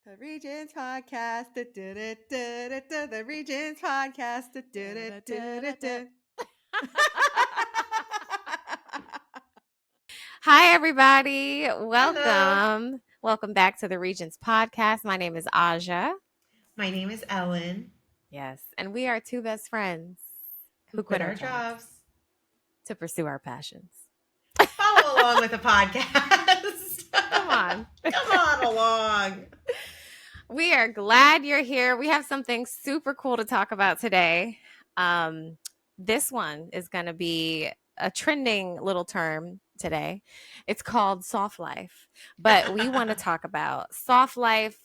The Regents podcast. The Regents podcast. Hi, everybody. Hello. Welcome. Welcome back to the Regents podcast. My name is Aja. My name is Ellyn. Yes. And we are two best friends Who who quit quit our our jobs jobs? to pursue our passions. Follow along with the podcast. Come on. Come on along. We are glad you're here. We have something super cool to talk about today. This one is going to be a trending little term today. It's called soft life. But we want to talk about soft life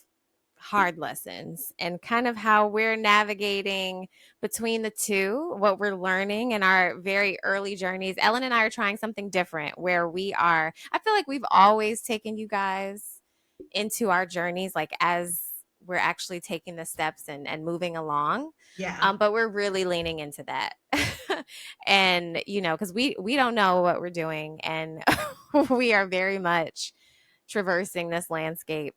hard lessons and kind of how we're navigating between the two, what we're learning in our very early journeys. Ellyn and I are trying something different where I feel like we've always taken you guys into our journeys, like as we're actually taking the steps and moving along. Yeah. But we're really leaning into that. And, because we don't know what we're doing, and we are very much traversing this landscape.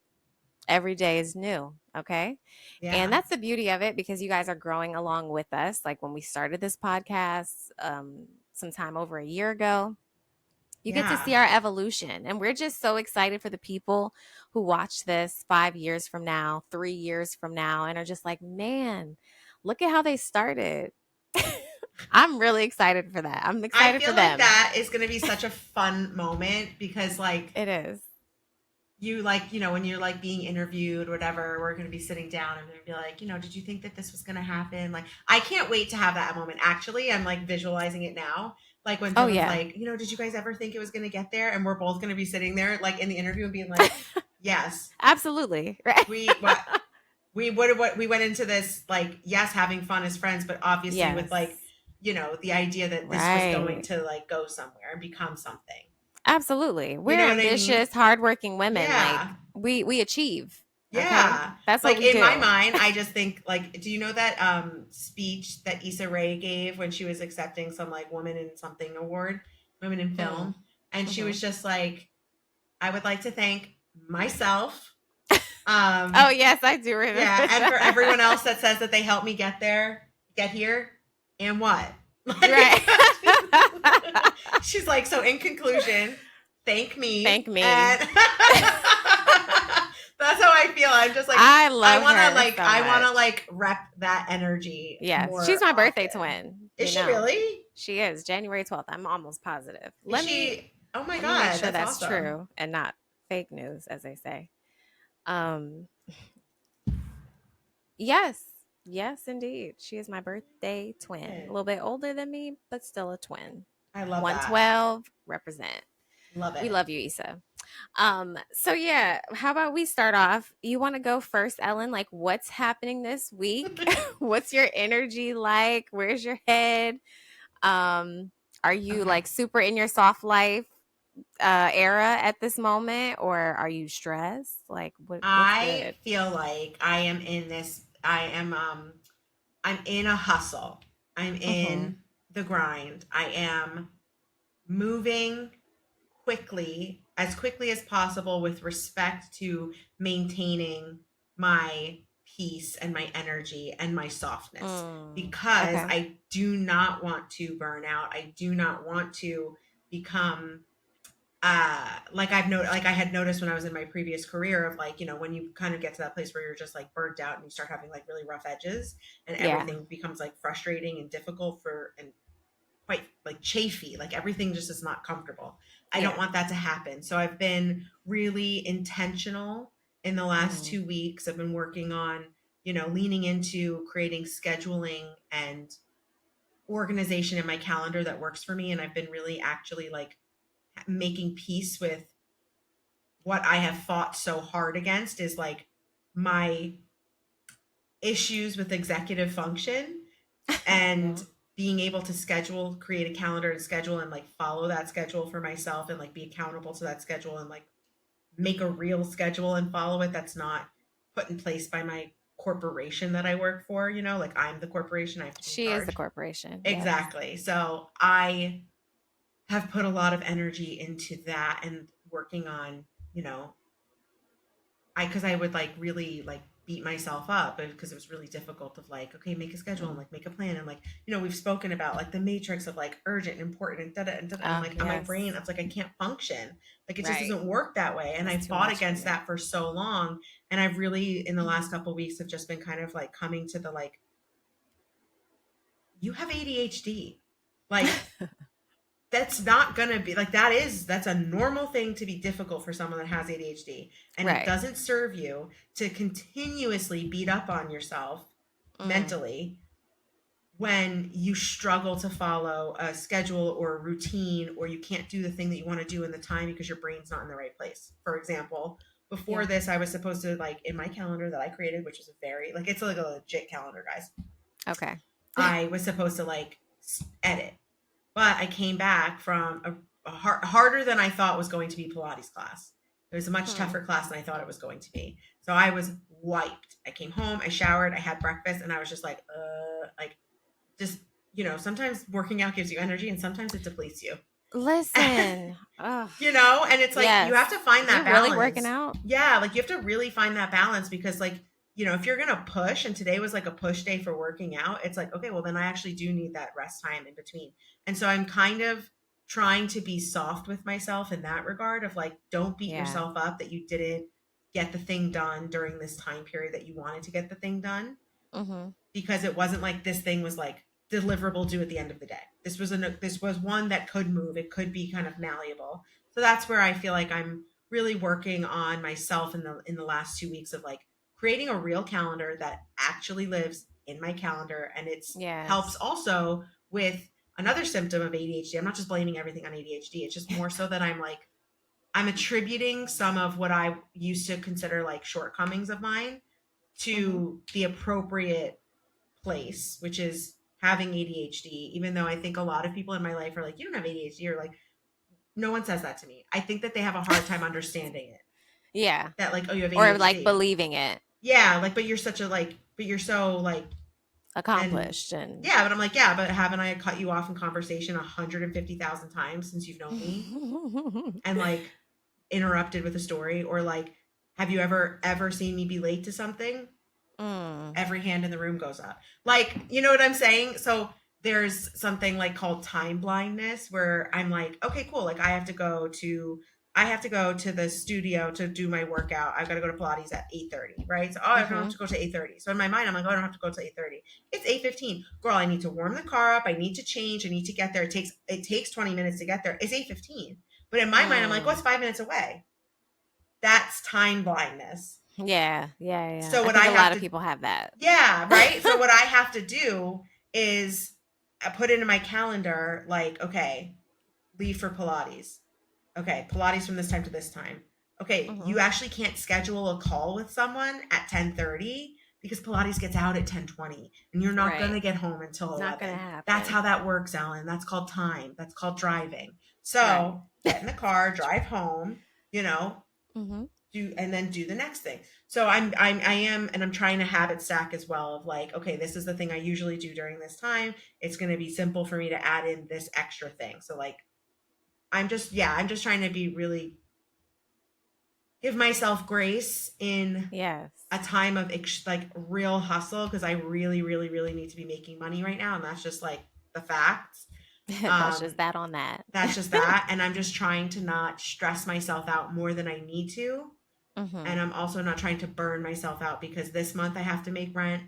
Every day is new. Okay. And Yeah. that's the beauty of it, because you guys are growing along with us. Like when we started this podcast, sometime over a year ago, you get to Yeah. see our evolution. And we're just so excited for the people who watch this 5 years from now, 3 years from now, and are just like, man, look at how they started. I'm really excited for that. I'm I excited feel for like them. that is going to be such a fun moment because, It is. when you're being interviewed or whatever, we're going to be sitting down and they're going to be like, did you think that this was going to happen? Like, I can't wait to have that moment. Actually, I'm visualizing it now. Like when someone's yeah. like, did you guys ever think it was going to get there? And we're both going to be sitting there like in the interview and being like, yes, Absolutely. Right. we went into this like, yes, having fun as friends, but obviously with the idea that this was going to go somewhere and become something. Absolutely. We're what I mean? ambitious, hardworking women. Yeah. Like we achieve. Okay. Yeah. That's Like what we in do. my mind, I just think do you know that speech that Issa Rae gave when she was accepting some woman in something award, women in film? And she was just like, I would like to thank myself. Oh yes, I do remember. Yeah, and for everyone else that says that they helped me get here, and what? Right. She's like, so in conclusion, thank me. Thank me. And that's how I feel. I'm just like, I want to rep that energy. Yes, more she's my birthday often. twin. Is she really? She is January 12th. I'm almost positive. Oh my God, make sure that's awesome. true and not fake news, as they say. Yes, indeed. She is my birthday twin. A little bit older than me, but still a twin. I love 112 represent. Love it. We love you, Issa. So yeah, how about we start off? You want to go first, Ellyn? Like, what's happening this week? What's your energy like? Where's your head? Are you like super in your soft life era at this moment, or are you stressed? Like, I feel like I am in this. I'm in a hustle. I'm in the grind. I am moving as quickly as possible with respect to maintaining my peace and my energy and my softness, because I do not want to burn out. I do not want to become like I had noticed when I was in my previous career of when you kind of get to that place where you're just burnt out and you start having really rough edges and everything becomes frustrating and difficult and quite chafy, everything just is not comfortable. I don't want that to happen. So I've been really intentional in the last 2 weeks. I've been working on, leaning into creating scheduling and organization in my calendar that works for me. And I've been really actually making peace with what I have fought so hard against is my issues with executive function and being able to create a calendar and schedule and follow that schedule for myself and be accountable to that schedule and make a real schedule and follow it. That's not put in place by my corporation that I work for, I'm the corporation. She is the corporation. Exactly. Yes. So I have put a lot of energy into that and working on, because I would like really like beat myself up because it was really difficult of like, okay, make a schedule and like make a plan. And like, we've spoken about like the matrix of like urgent, important, and da-da, and da-da. And I'm like, on my Yes. brain, it's like, I can't function. Like, it just Right. doesn't work that way. And I It's too fought much for against you. that for so long. And I've really, in the last couple of weeks, have just been kind of like coming to the like, you have ADHD. Like, that's not gonna be like, that's a normal thing to be difficult for someone that has ADHD. And Right. it doesn't serve you to continuously beat up on yourself mentally when you struggle to follow a schedule or a routine, or you can't do the thing that you want to do in the time because your brain's not in the right place. For example, before this, I was supposed to, like, in my calendar that I created, which is a very, like, it's like a legit calendar, guys. Okay. I was supposed to like edit, but I came back from a harder than I thought was going to be Pilates class. It was a much tougher class than I thought it was going to be. So I was wiped. I came home, I showered, I had breakfast, and I was just like, just, sometimes working out gives you energy and sometimes it depletes you. Listen, and it's like, you have to find that You're balance. really working out. Yeah, like you have to really find that balance because, like, if you're gonna push, and today was like a push day for working out, it's like, okay, well then I actually do need that rest time in between. And so I'm kind of trying to be soft with myself in that regard of like, don't beat yourself up that you didn't get the thing done during this time period that you wanted to get the thing done. Because it wasn't like this thing was like deliverable due at the end of the day. This was one that could move. It could be kind of malleable. So that's where I feel like I'm really working on myself in the last 2 weeks of like creating a real calendar that actually lives in my calendar. And it's helps also with another symptom of ADHD. I'm not just blaming everything on ADHD. It's just more so that I'm attributing some of what I used to consider like shortcomings of mine to the appropriate place, which is having ADHD, even though I think a lot of people in my life are like, you don't have ADHD, or like, no one says that to me. I think that they have a hard time understanding it. Yeah. That like, oh, you have ADHD. Or like believing it. Yeah, like, but you're so like accomplished and yeah, but I'm like, yeah, but haven't I cut you off in conversation 150,000 times since you've known me? And like interrupted with a story, or like, have you ever seen me be late to something? Every hand in the room goes up. Like, you know what I'm saying? So there's something like called time-blindness where I'm like, okay, cool. Like I have to go to the studio to do my workout. I've got to go to Pilates at 8:30, right? So, I don't have to go to 8:30. So in my mind, I'm like, oh, I don't have to go to 8:30. It's 8:15. Girl, I need to warm the car up. I need to change. I need to get there. It takes 20 minutes to get there. It's 8:15. But in my mind, I'm like, what's 5 minutes away? That's time-blindness. Yeah. So what a lot of people have that. Yeah, right? So what I have to do is I put into my calendar, like, okay, leave for Pilates. Okay, Pilates from this time to this time. Okay, you actually can't schedule a call with someone at 10:30 because Pilates gets out at 10:20 and you're not going to get home until 11. Not going to happen. That's how that works, Ellyn. That's called time. That's called driving. So get in the car, drive home, and then do the next thing. So I am, and I'm trying to habit stack as well of like, okay, this is the thing I usually do during this time. It's going to be simple for me to add in this extra thing. So like, I'm just trying to be really give myself grace in a time of like real hustle. Cause I really, really, really need to be making money right now. And that's just like the facts. That's just that on that. That's just that. And I'm just trying to not stress myself out more than I need to. And I'm also not trying to burn myself out because this month I have to make rent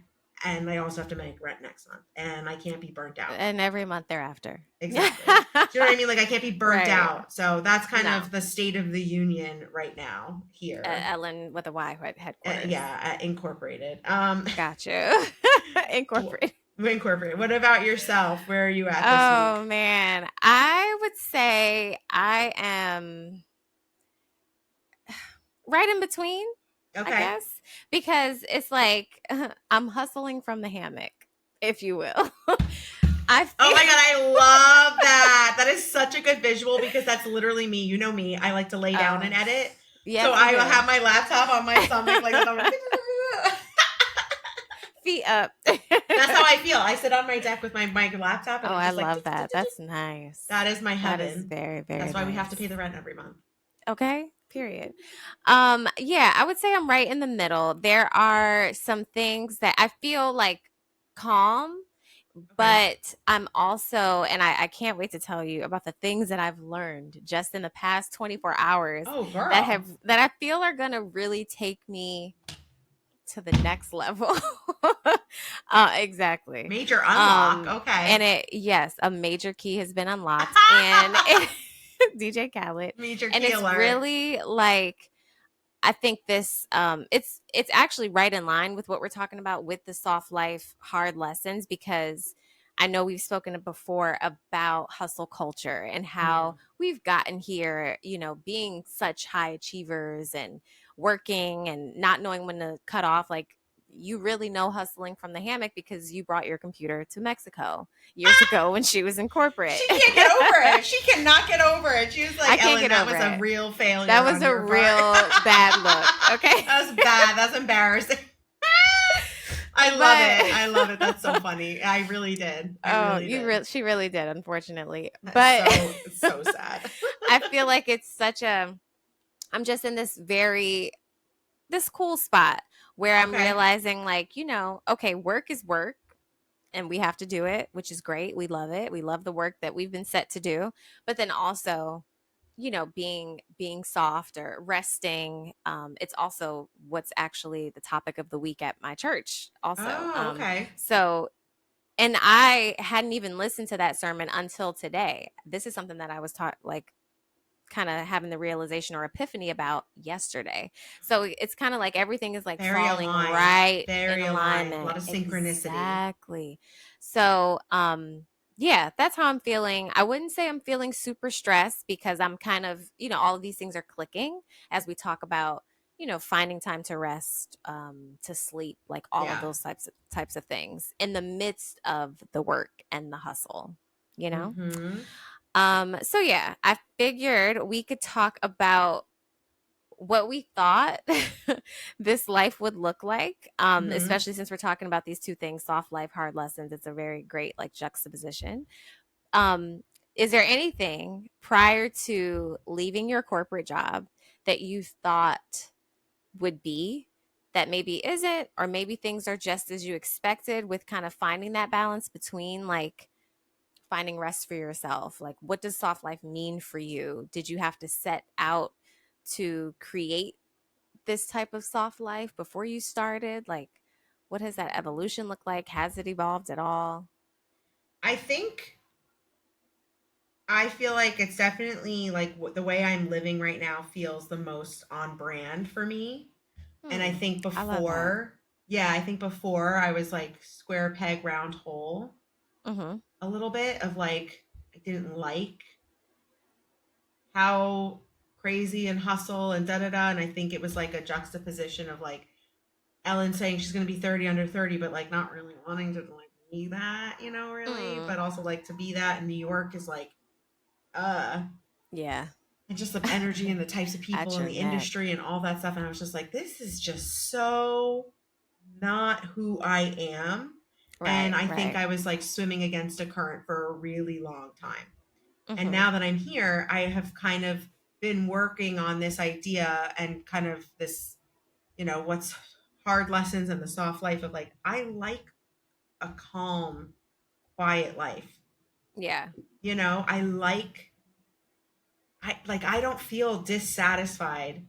and I also have to make rent next month and I can't be burnt out. And every month thereafter. Exactly. Do you know what I mean? Like I can't be burnt out. So that's kind of the state of the union right now here. Ellyn with a Y headquarters. Incorporated. Got you. Incorporated. What about yourself? Where are you at this week? Oh man. I would say I am right in between, I guess, because it's like I'm hustling from the hammock, if you will. Oh my God, I love that. That is such a good visual because that's literally me. You know me. I like to lay down and edit. Yes, so I have my laptop on my stomach, like feet up. That's how I feel. I sit on my deck with my laptop. And I love that. That's nice. That is my heaven. That is very, very That's why we have to pay the rent every month. Okay. Period. Yeah, I would say I'm right in the middle. There are some things that I feel like calm, Okay. but I'm also, and I can't wait to tell you about the things that I've learned just in the past 24 hours Oh, girl. that I feel are gonna really take me to the next level. Exactly. Major unlock. And Okay. yes, a major key has been unlocked, and DJ Khaled, Major and key it's alert. really like I think this it's actually right in line with what we're talking about with the soft life hard lessons, because I know we've spoken before about hustle culture and how Mm. we've gotten here, being such high achievers and working and not knowing when to cut off. Like, you really know hustling from the hammock because you brought your computer to Mexico years ago when she was in corporate. She can't get over it. She cannot get over it. She was I like, can't Ellyn, get that over was a it. real That failure was on a your part. real bad look. Okay. That was bad. That's embarrassing. I love it. I love it. That's so But funny. I really did. I oh, really did. she really did, unfortunately. That's But so sad. I feel like it's such a I'm just in this cool spot where I'm Okay. realizing, like, okay, work is work and we have to do it, which is great. We love it. We love the work that we've been set to do. But then also, being soft or resting, it's also what's actually the topic of the week at my church also. Oh, okay. So and I hadn't even listened to that sermon until today. This is something that I was taught, like, kind of having the realization or epiphany about yesterday. So it's kind of like everything is like Very falling aligned. right in Very aligned. A alignment. lot of synchronicity. Exactly. So, yeah, that's how I'm feeling. I wouldn't say I'm feeling super stressed because I'm kind of, all of these things are clicking as we talk about, finding time to rest, to sleep, like all of Yeah. those types of things in the midst of the work and the hustle, you know? Mm-hmm. So yeah, I figured we could talk about what we thought this life would look like, Mm-hmm. especially since we're talking about these two things, soft life, hard lessons. It's a very great, like, juxtaposition. Um, is there anything prior to leaving your corporate job that you thought would be that maybe isn't, or maybe things are just as you expected, with kind of finding that balance between, like, finding rest for yourself? Like, what does soft life mean for you? Did you have to set out to create this type of soft life before you started? Like, what has that evolution looked like? Has it evolved at all? I think I feel like it's definitely like the way I'm living right now feels the most on brand for me. And I Hmm. think I love that. yeah, I think before I was like square peg, round hole Mm-hmm. a little bit of like, I didn't like how crazy and hustle and da da da. And I think it was like a juxtaposition of like Ellyn saying she's going to be 30 under 30, but like not really wanting to like be that, really. Mm. But also like to be that in New York is like, uh, Yeah. and just the energy and the types of people At and your the neck. industry and all that stuff. And I was just like, this is just so not who I am. And Right, I think right. I was like swimming against a current for a really long time. And Mm-hmm. now that I'm here, I have kind of been working on this idea and kind of this, what's hard lessons and the soft life of like, I like a calm, quiet life. Yeah. I like, I don't feel dissatisfied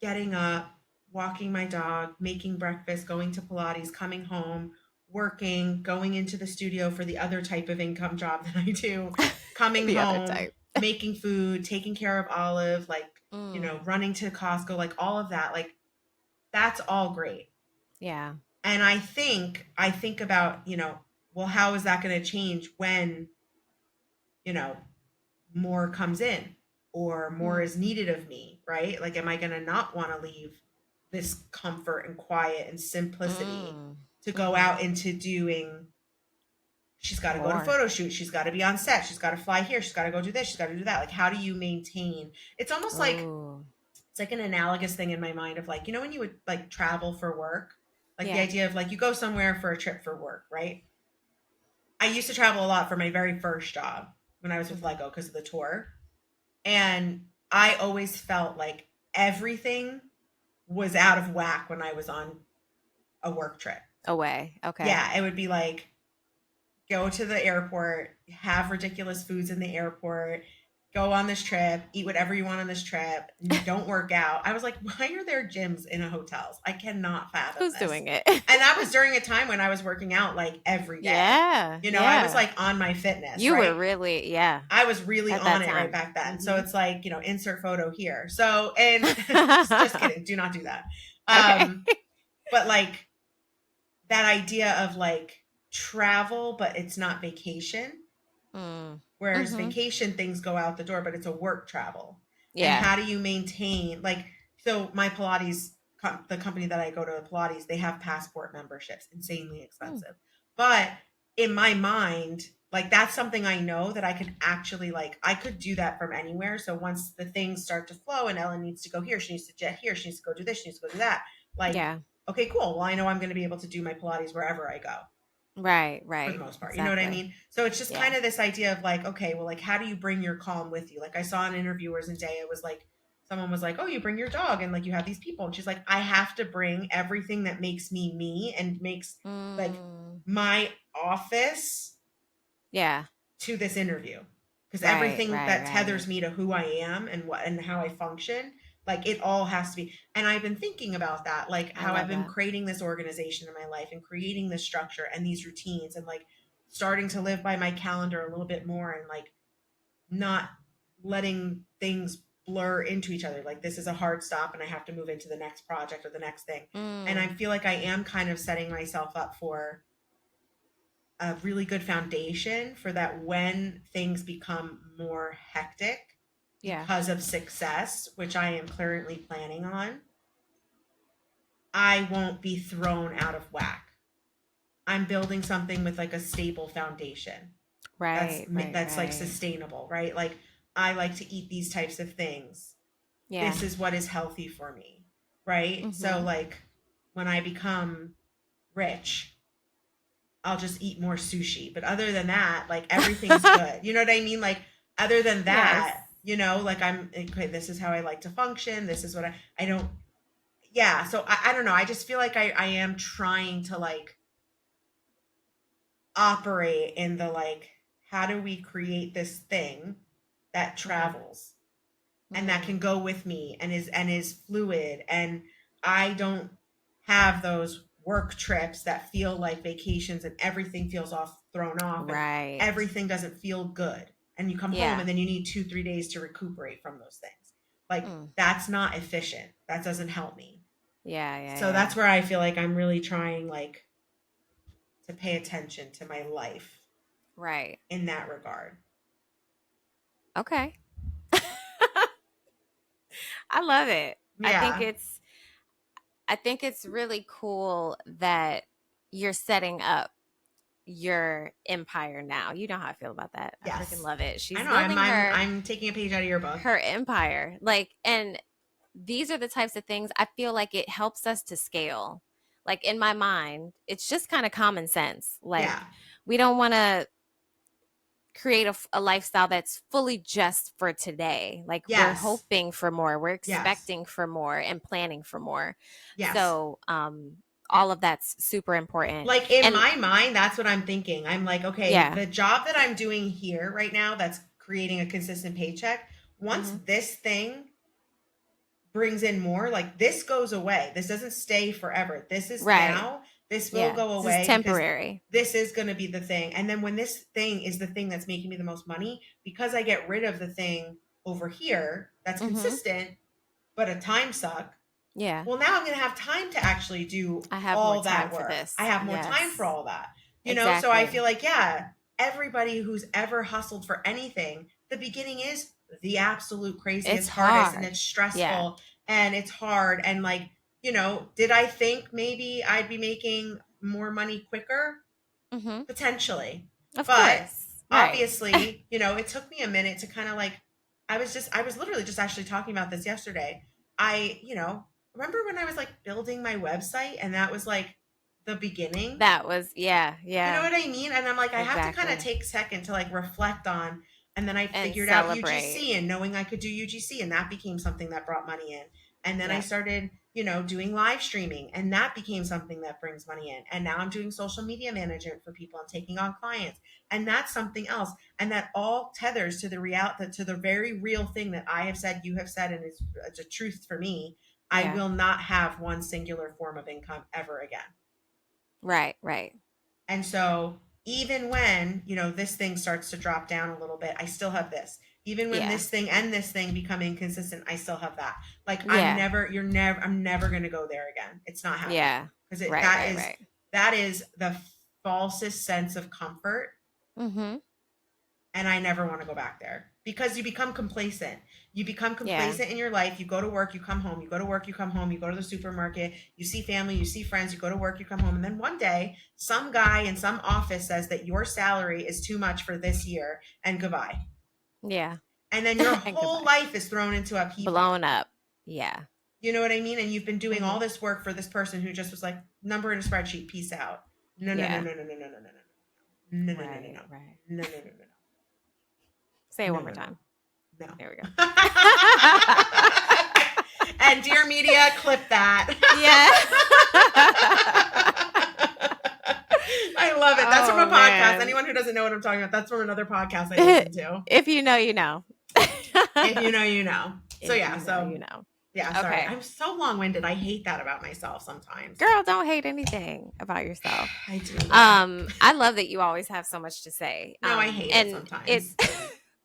getting up, walking my dog, making breakfast, going to Pilates, coming home, working, going into the studio for the other type of income job that I do, coming The other home, type. making food, taking care of Olive, like, Mm. running to Costco, like all of that. Like, that's all great. Yeah. And I think about, well, how is that going to change when, you know, more comes in or more Mm. is needed of me, right? Like, am I going to not want to leave this comfort and quiet and simplicity Mm. to go Mm-hmm. out into doing? She's got to go to More. photo shoot. She's got to be on set. She's got to fly here. She's got to go do this. She's got to do that. Like, how do you maintain? It's almost like Oh. it's like an analogous thing in my mind of like, when you would like travel for work, like the Yeah. idea of like you go somewhere for a trip for work, right? I used to travel a lot for my very first job when I was with Mm-hmm. Lego because of the tour. And I always felt like everything was out of whack when I was on a work trip. Away. Okay. Yeah, it would be like go to the airport, have ridiculous foods in the airport, go on this trip, eat whatever you want on this trip, don't work out. I was like, why are there gyms in hotels? I cannot fathom Who's this. doing it? And that was during a time when I was working out like every day. Yeah. You know, I was like on my fitness. You right? were really, yeah. I was really At on that it right time. back then. Mhm. So it's like, you know, insert photo here. So, and just kidding. Do not do that. Okay. But like that idea of like travel, but it's not vacation. Whereas vacation things go out the door, but it's a work travel. Yeah. And how do you maintain like, so my Pilates, the company that I go to, Pilates, they have passport memberships, insanely expensive. But in my mind, like that's something I know that I can actually like, I could do that from anywhere. So once the things start to flow and Ellyn needs to go here, she needs to jet here, she needs to go do this, she needs to go do that. Like, okay, cool. Well, I know I'm going to be able to do my Pilates wherever I go. Right. For the most part. Exactly. You know what I mean? So it's just kind of this idea of like, okay, well, like, how do you bring your calm with you? Like I saw an interviewers and day, it was like, someone was like, oh, you bring your dog and like you have these people. And she's like, I have to bring everything that makes me me and makes like my office to this interview. Because everything that tethers me to who I am and what and how I function, like it all has to be. And I've been thinking about that, like how I've been creating this organization in my life and creating this structure and these routines and like starting to live by my calendar a little bit more and like not letting things blur into each other. Like this is a hard stop and I have to move into the next project or the next thing. And I feel like I am kind of setting myself up for a really good foundation for that when things become more hectic because of success, which I am currently planning on, I won't be thrown out of whack. I'm building something with like a stable foundation. That's like sustainable, right? Like I like to eat these types of things. Yeah. This is what is healthy for me, right? So like when I become rich, I'll just eat more sushi. But other than that, like everything's good. You know what I mean? Like other than that, you know, like I'm okay, this is how I like to function. This is what I don't. Yeah. So I don't know. I just feel like I am trying to like operate in the like, how do we create this thing that travels and that can go with me and is fluid. And I don't have those work trips that feel like vacations and everything feels thrown off. Right. And everything doesn't feel good. And you come home and then you need 2-3 days to recuperate from those things. Like that's not efficient. That doesn't help me. Yeah. So that's where I feel like I'm really trying like to pay attention to my life. Right. In that regard. Okay. I love it. Yeah. I think it's really cool that you're setting up your empire now. You know how I feel about that. Yes. I freaking love it. She's building I'm taking a page out of your book. Her empire. Like, and these are the types of things I feel like it helps us to scale. Like in my mind, it's just kind of common sense. Like we don't want to create a lifestyle that's fully just for today. Like we're hoping for more, we're expecting for more and planning for more. So all of that's super important. Like in my mind, that's what I'm thinking. I'm like, okay, the job that I'm doing here right now that's creating a consistent paycheck, once this thing brings in more, like this goes away. This doesn't stay forever. This is now. This will go away. This is temporary. This is going to be the thing. And then when this thing is the thing that's making me the most money, because I get rid of the thing over here that's consistent, but a time suck. Yeah. Well, now I'm going to have time to actually do all that work. I have more time for all that. You know, so I feel like, everybody who's ever hustled for anything, the beginning is the absolute craziest, hardest, and it's stressful and it's hard. And like, you know, did I think maybe I'd be making more money quicker? Potentially. Of course. Obviously, you know, it took me a minute to kind of like, I was literally just actually talking about this yesterday. You know, remember when I was like building my website and that was like the beginning? That was, You know what I mean? And I'm like, I have to kind of take a second to like reflect on, and then I figured out UGC and knowing I could do UGC, and that became something that brought money in. And then I started, doing live streaming, and that became something that brings money in. And now I'm doing social media management for people and taking on clients. And that's something else. And that all tethers to the very real thing that I have said, you have said, and it's a truth for me. I will not have one singular form of income ever again. Right, right. And so even when, this thing starts to drop down a little bit, I still have this. Even when this thing and this thing become inconsistent, I still have that. Like I'm never going to go there again. It's not happening. Yeah. Because that is the falsest sense of comfort. Mm-hmm. And I never want to go back there, because you become complacent. You become complacent in your life. You go to work, you come home, you go to work, you come home, you go to the supermarket, you see family, you see friends, you go to work, you come home. And then one day, some guy in some office says that your salary is too much for this year, and goodbye. Yeah. And then your whole life is thrown into upheaval. Blown up. Yeah. You know what I mean? And you've been doing all this work for this person who just was like, number in a spreadsheet, peace out. No. Say it one more time. No. There we go. And dear media, clip that. I love it. That's from a podcast. Anyone who doesn't know what I'm talking about, that's from another podcast I listen to. If you know, you know. If you know, you know. So you know. Yeah, sorry. Okay. I'm so long-winded. I hate that about myself sometimes. Girl, don't hate anything about yourself. I do. I love that you always have so much to say. No, I hate it sometimes. It's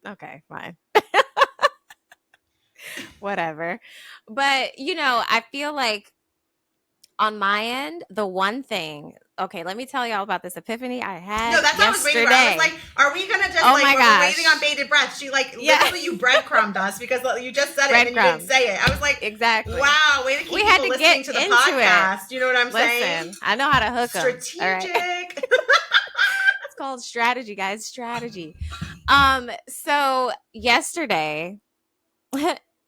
okay, fine. Whatever. But, I feel like on my end, the one thing, okay, let me tell y'all about this epiphany I had. No, that's what I was waiting for. I was like, are we going to just we're waiting on bated breath? She literally you breadcrumbed us because you just said it and you didn't say it. I was like, exactly. Wow, way to keep people listening to the podcast. You know what I'm saying? I know how to hook them. Strategic. Right. It's called strategy, guys. Strategy. So yesterday,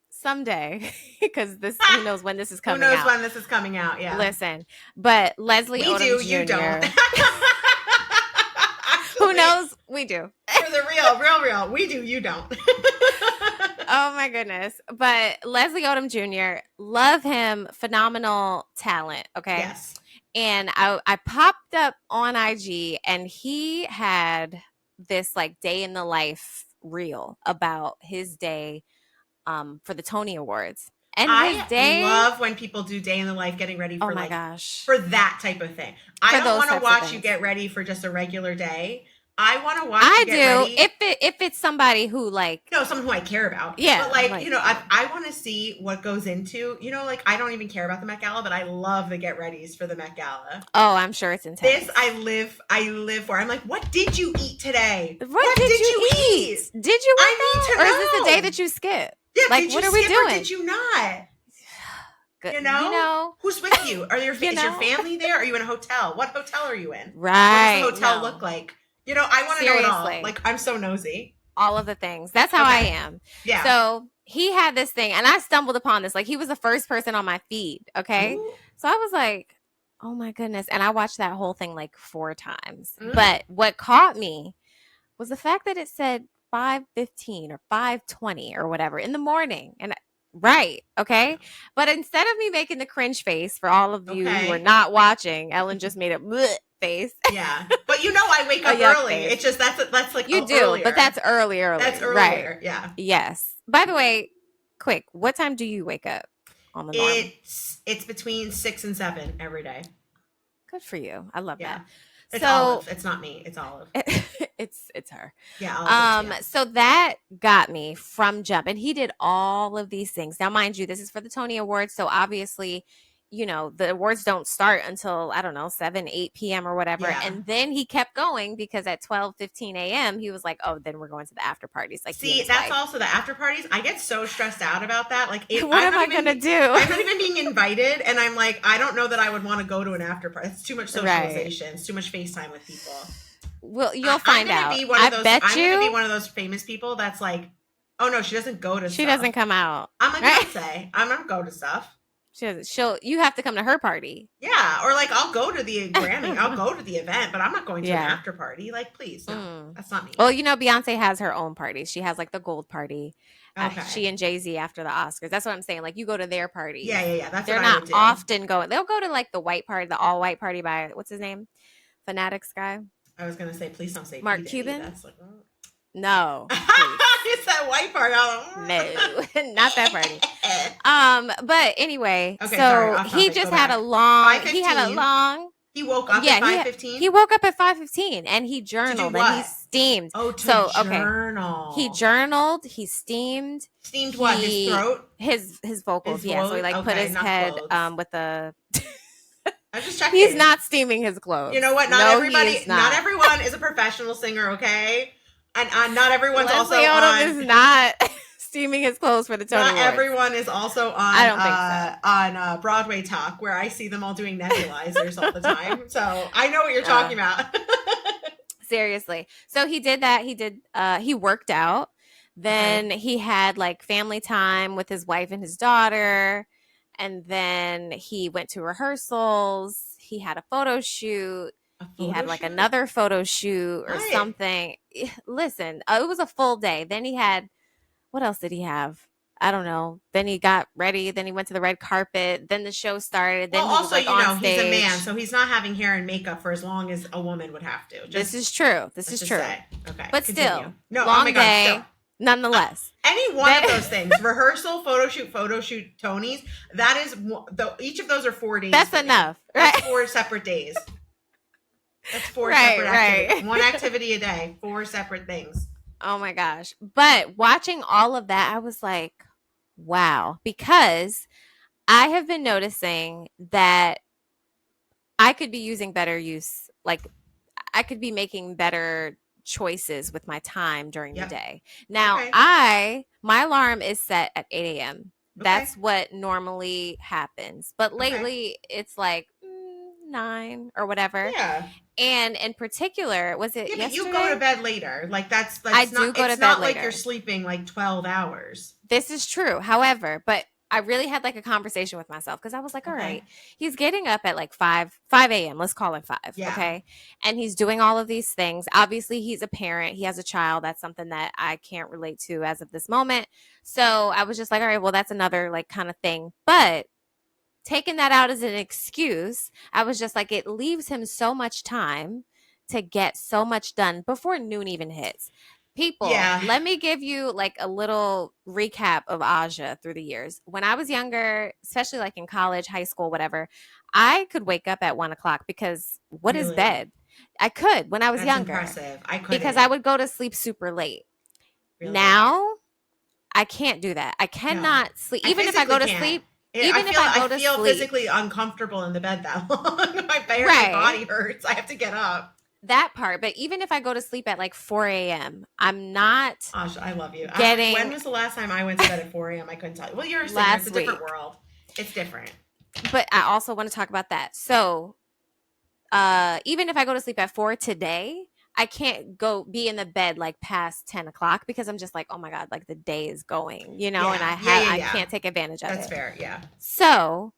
someday, because who knows when this is coming out. Who knows when this is coming out, yeah. Listen, but Leslie Odom Jr. You don't. Who knows? We do. For the real. We do, you don't. Oh my goodness. But Leslie Odom Jr., love him, phenomenal talent, okay? Yes. And I popped up on IG, and he had this day in the life reel about his day for the Tony Awards. And I love when people do day in the life getting ready for for that type of thing. I don't want to watch you get ready for just a regular day. I want to watch you get ready. If it's somebody who someone who I care about. Yeah. But I want to see what goes into, I don't even care about the Met Gala, but I love the get readies for the Met Gala. Oh, I'm sure it's intense. This I live for. I'm like, what did you eat today? What did you eat? Did you? I need to know. Or is this the day that you skip? Yeah, what are we doing? Or did you not? Good. Who's with you? Is your family there? Are you in a hotel? What hotel are you in? Right. What does the hotel look like? I want to know it all. I'm so nosy. All of the things. That's how I am. Yeah. So he had this thing, and I stumbled upon this. He was the first person on my feed. Okay. Ooh. So I was like, oh my goodness. And I watched that whole thing 4 times. Mm. But what caught me was the fact that it said 5:15 or 5:20 or whatever in the morning. And right. Okay. But instead of me making the cringe face for all of you who are not watching, Ellyn just made a bleh face. Yeah. But I wake up early. Face. It's just that's you do, earlier. But that's early. That's earlier. Right. Yeah. Yes. By the way, quick, what time do you wake up on the norm? It's between 6 and 7 every day. Good for you. I love that. It's Olive. It's not me. It's Olive. It's her. Yeah. Olive, So that got me from jump, and he did all of these things. Now, mind you, this is for the Tony Awards, so obviously, the awards don't start until 7, 8 p.m. or whatever. Yeah. And then he kept going because at 12:15 a.m. he was like, "Oh, then we're going to the after parties." See, that's also the after parties. I get so stressed out about that. What am I gonna do? I'm not even being invited, and I'm like, I don't know that I would want to go to an after party. It's too much socialization. Right. It's too much FaceTime with people. Well, you'll find out. I'm gonna be one of those famous people that's like, oh no, she doesn't go to. She doesn't come out. I'm like Beyonce. I'm not go to stuff. You have to come to her party. Yeah, or like I'll go to the Grammy, I'll go to the event, but I'm not going to an Yeah. after party. Like, please, no, that's not me. Well, Beyonce has her own party. She has like the gold party. Okay. She and Jay-Z after the Oscars. That's what I'm saying. Like, you go to their parties. Yeah. That's They're what I not would do. often going. They'll go to like the white party, the all white party by what's his name, Fanatics guy. I was gonna say, please don't say Mark P. Cuban. That's like, no, it's that white party. No, not that party. But anyway, okay, so sorry, he just had a long. He had a long. He woke up at 5:15? He woke up at 5:15 and he journaled and he steamed. Oh, journal. Okay. He journaled, he steamed. Steamed what? His throat? His vocals, yeah. So he like put his head with the I'm just checking. He's not steaming his clothes. You know what? Not everyone is a professional singer, okay? And not everyone's Leslie also Odom is not steaming his clothes for the Tony Awards. Not everyone is also on I don't think so. On Broadway Talk, where I see them all doing nebulizers all the time. So I know what you're talking about. Seriously. So he did that. He worked out. Then he had like family time with his wife and his daughter. And then he went to rehearsals. He had a photo shoot. He had like another photo shoot or something. Listen, it was a full day. Then he had, what else did he have? I don't know. Then he got ready. Then he went to the red carpet. Then the show started. Then he was like on stage. He's a man, so he's not having hair and makeup for as long as a woman would have to. This is true. This is true. Okay, but continue. Still, no, long day. Nonetheless, any one of those things, rehearsal, photo shoot, Tonys, that is, each of those are 4 days. That's enough. Right? That's 4 separate days. That's 4 separate activities. One activity a day, 4 separate things. Oh my gosh. But watching all of that, I was like, wow. Because I have been noticing that I could be using better use, like I could be making better choices with my time during the day. Now, my alarm is set at 8 a.m. That's what normally happens. But lately, it's like 9 or whatever. Yeah. And in particular, was it yesterday? But you go to bed later. Like that's I do go to bed later. It's not like you're sleeping like 12 hours. This is true. However, but I really had like a conversation with myself because I was like, all right, he's getting up at like 5 a.m. Let's call it 5. Yeah. Okay. And he's doing all of these things. Obviously, he's a parent. He has a child. That's something that I can't relate to as of this moment. So I was just like, all right, well, that's another like kind of thing. But taking that out as an excuse, I was just like, it leaves him so much time to get so much done before noon even hits. People, let me give you like a little recap of Aja through the years. When I was younger, especially like in college, high school, whatever, I could wake up at 1 o'clock because what is bed? I could when I was younger. Impressive. I couldn't. Because I would go to sleep super late. Really? Now, I can't do that. I cannot sleep. Even if I go to sleep. I feel physically uncomfortable in the bed that long. My body hurts. I have to get up. That part, but even if I go to sleep at like 4 a.m., I'm not. Gosh, I love you. Getting... when was the last time I went to bed at 4 a.m.? I couldn't tell you. Well, you're a singer. It's a different world. It's different. But I also want to talk about that. So, even if I go to sleep at 4 today, I can't be in the bed like past 10 o'clock because I'm just like, oh my God, like the day is going, and I can't take advantage of it. That's fair. Yeah. So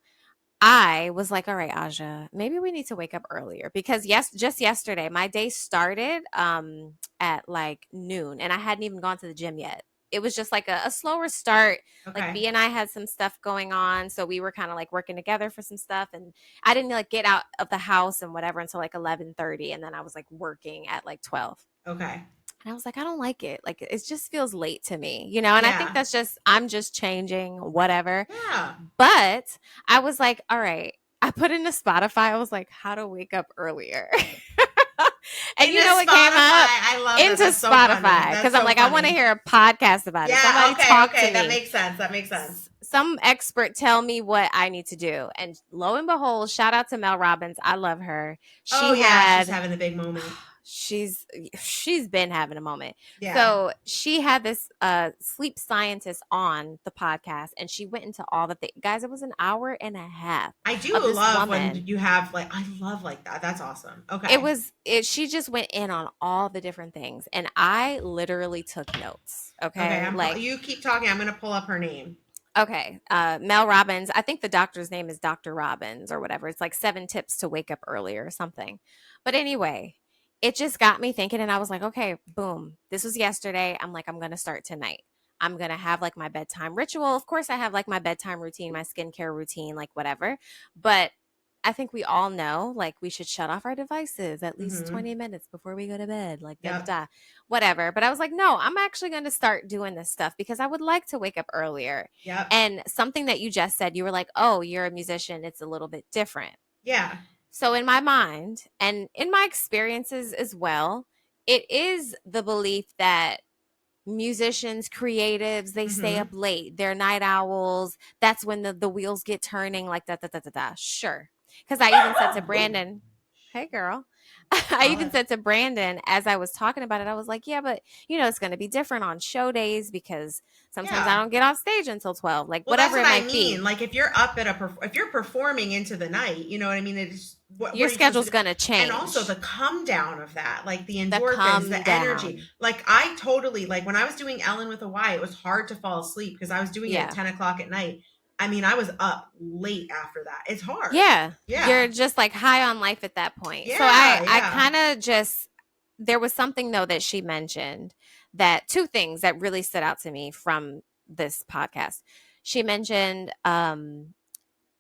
I was like, all right, Aja, maybe we need to wake up earlier because just yesterday, my day started at like noon and I hadn't even gone to the gym yet. It was just like a slower start. Okay. Like B and I had some stuff going on. So we were kind of like working together for some stuff. And I didn't like get out of the house and whatever until like 11:30. And then I was like working at like 12. Okay. And I was like, I don't like it. Like, it just feels late to me, And I think that's I'm just changing, whatever. Yeah. But I was like, all right. I put into Spotify. I was like, how to wake up earlier. And you know what came up? I love into Spotify because I'm like, I want to hear a podcast about it. Somebody talk to me. That makes sense. Some expert tell me what I need to do. And lo and behold, shout out to Mel Robbins. I love her. She's having a big moment. She's been having a moment. Yeah. So she had this sleep scientist on the podcast and she went into all the things. Guys, it was an hour and a half. I do love when you have I love like that. That's awesome. Okay. She just went in on all the different things and I literally took notes. Okay. You keep talking. I'm going to pull up her name. Okay. Mel Robbins. I think the doctor's name is Dr. Robbins or whatever. It's like 7 tips to wake up earlier or something. But anyway, it just got me thinking and I was like, okay, boom. This was yesterday. I'm like, I'm going to start tonight. I'm going to have like my bedtime ritual. Of course, I have like my bedtime routine, my skincare routine, like whatever. But I think we all know like we should shut off our devices at least Mm-hmm. 20 minutes before we go to bed, like da da Yep. da, whatever. But I was like, no, I'm actually going to start doing this stuff because I would like to wake up earlier. Yep. And something that you just said, you were like, oh, you're a musician. It's a little bit different. Yeah. So, in my mind and in my experiences as well, it is the belief that musicians, creatives, they stay Mm-hmm. up late. They're night owls. That's when the wheels get turning, like da da da da da. Sure. Because I even said to Brandon, hey, girl. I Love even it. said to Brandon as I was talking about it, I was like, yeah, but it's going to be different on show days because sometimes I Yeah. don't get off stage until 12, like Well, that's whatever what it I might mean. be. Like if you're up at if you're performing into the night, you know what I mean? It's what Your are you supposed to schedule's do? going to And also the change. come down of that, like the The endorphins, come the energy. down. Like I totally like when I was doing Ellyn with a Y, it was hard to fall asleep because I was doing it at Yeah. 10 o'clock at night. I mean, I was up late after that. It's hard. Yeah. Yeah. You're just like high on life at that point. So Yeah. I Yeah. kind of just, there was something though that she mentioned, that two things that really stood out to me from this podcast. She mentioned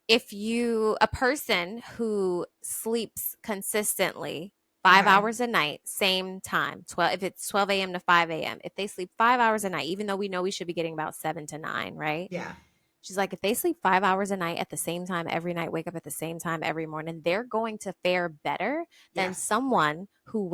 if you, a person who sleeps consistently 5 hours Okay. a night, same time, 12, if it's 12 a.m. to 5 a.m., if they sleep 5 hours a night, even though we know we should be getting about 7 to 9, right? Yeah. She's like, if they sleep 5 hours a night at the same time every night, wake up at the same time every morning, they're going to fare better than Yes. someone who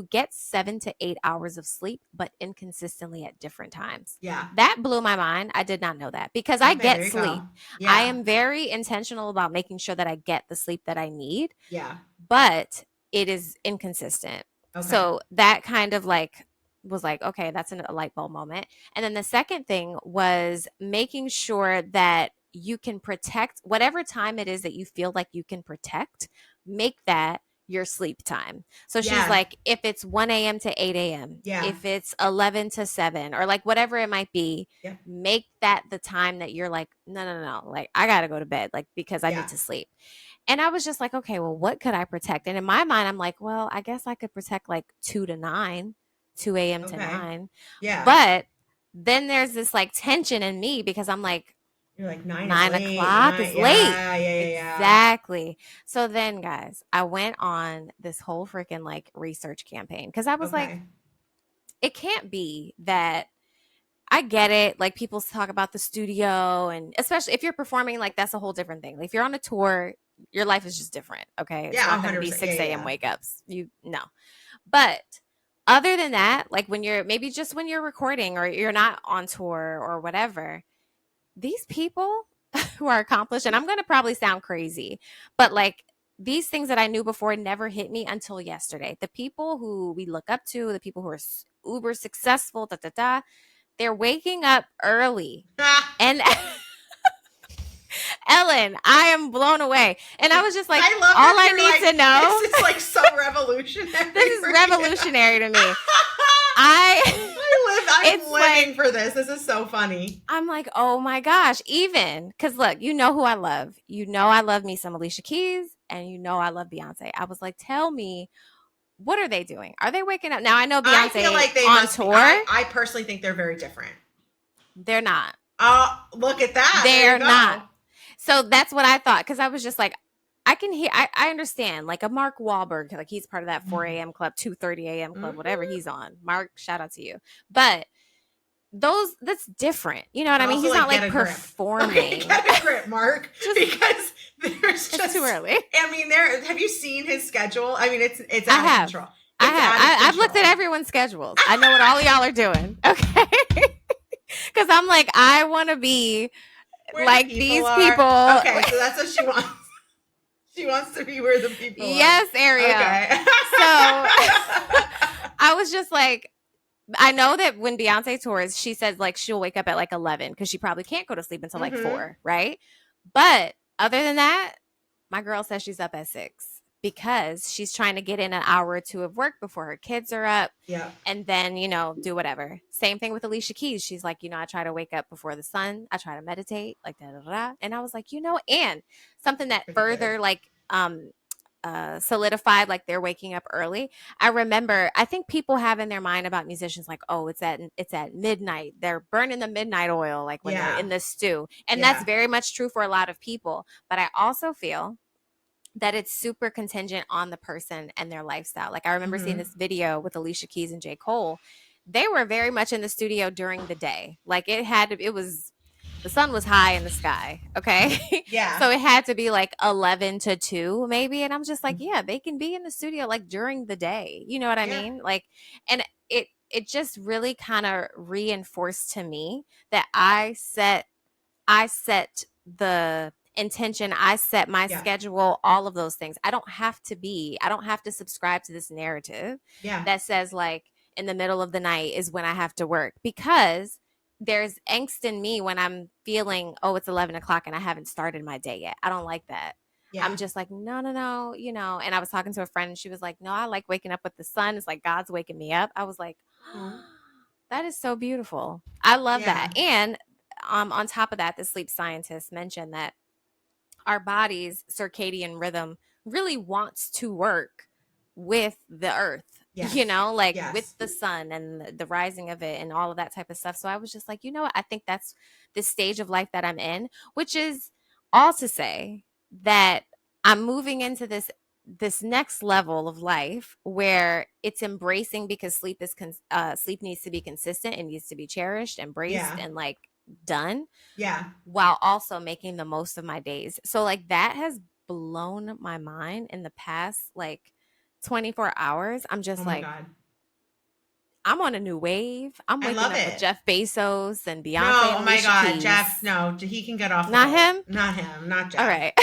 gets 7 to 8 hours of sleep, but inconsistently at different times. Yeah. That blew my mind. I did not know that because I Okay. There get you go. sleep. I Yeah. am very intentional about making sure that I get the sleep that I need, Yeah. but it is inconsistent. Okay. So that kind of like was like, okay, that's a light bulb moment. And then the second thing was making sure that you can protect whatever time it is that you feel like you can protect, make that your sleep time. So she's Yeah. like, if it's 1 a.m. to 8 a.m., Yeah. if it's 11 to 7, or like whatever it might be, Yeah. make that the time that you're like, no, no, no, like I got to go to bed, like because I need Yeah. to sleep. And I was just like, okay, well, what could I protect? And in my mind, I'm like, well, I guess I could protect like 2 to 9, 2 a.m. to Okay. 9. Yeah. But then there's this like tension in me because I'm like, You're like 9 is 9 late. o'clock is 9. late. Yeah. Yeah. Yeah. Exactly. So then, guys, I went on this whole freaking like research campaign because I Yeah. was like, Okay. it can't be that I get it. Like people talk about the studio, and especially if you're performing, like that's a whole different thing. Like if you're on a tour, your life is just different. Okay. It's Yeah. not going to be 100%. Yeah. 6 a.m. Yeah. wake ups. You know. But other than that, like when you're maybe just when you're recording or you're not on tour or whatever, these people who are accomplished, and I'm going to probably sound crazy, but like these things that I knew before never hit me until yesterday. The people who we look up to, the people who are uber successful, da da da, they're waking up early. Yeah. And Ellyn, I am blown away. And I was just like, I love all that I you're need like, to know. This is like so revolutionary. This is for you. revolutionary to me. I'm It's living like, for this. This is so funny. I'm like, oh my gosh, even because look, you know who I love. You know I love me some Alicia Keys, and you know I love Beyonce. I was like, tell me, what are they doing? Are they waking up? Now I know I feel Beyonce like they on must be. tour. I personally think they're very different. They're not. Oh, look at that. They're not. So that's what I thought because I was just like, I can hear, I understand like a Mark Wahlberg, like he's part of that 4 a.m. club, 2:30 a.m. club, whatever he's on. Mark, shout out to you. But that's different. You know what I mean? Also, He's not like get a grip. performing. Okay, get a grip, Mark. Because there's just It's too early. I mean, have you seen his schedule? I mean, it's I out of have. control. I It's have. out of I've looked at control. everyone's schedules. I know what all of y'all are doing. Okay. Because I'm like, I want to be Where like the these are. people. Okay, so that's what she wants. She wants to be where the people Yes, are. Ariel. Okay. So I was just like, I know that when Beyonce tours, she says like she'll wake up at like 11 because she probably can't go to sleep until like 4, right? But other than that, my girl says she's up at 6. because she's trying to get in an hour or two of work before her kids are up. Yeah. And then, do whatever. Same thing with Alicia Keys. She's like, I try to wake up before the sun. I try to meditate, like da da da. And I was like, and something that Pretty further good. like solidified like they're waking up early. I remember, I think people have in their mind about musicians like, oh, it's at midnight. They're burning the midnight oil like when they're Yeah. in the stew. And that's Yeah. very much true for a lot of people. But I also feel that it's super contingent on the person and their lifestyle. Like I remember seeing this video with Alicia Keys and J. Cole. They were very much in the studio during the day. Like the sun was high in the sky. Okay. Yeah. So it had to be like 11 to 2 maybe. And I'm just like, yeah, they can be in the studio like during the day. You know what I Yeah. mean? Like, and it just really kind of reinforced to me that I set the intention, I set my Yeah. schedule, all of those things. I don't have to subscribe to this narrative Yeah. that says like in the middle of the night is when I have to work, because there's angst in me when I'm feeling, oh, it's 11 o'clock and I haven't started my day yet. I don't like that. Yeah. I'm just like, no, and I was talking to a friend and she was like, no, I like waking up with the sun. It's like God's waking me up. I was like, that is so beautiful. I love that. And on top of that, the sleep scientists mentioned that our body's circadian rhythm really wants to work with the earth, Yes. with the sun and the rising of it and all of that type of stuff. So I was just like, you know what? I think that's the stage of life that I'm in, which is all to say that I'm moving into this next level of life where it's embracing, because sleep needs to be consistent and needs to be cherished, embraced, and like done. Yeah. While also making the most of my days. So like that has blown my mind in the past like 24 hours. I'm just like, God. I'm on a new wave. I'm waking up with Jeff Bezos and Beyonce. No, and my Alicia God, Keys. Jeff. No, he can get off. Not him. Not him. Not Jeff. All right,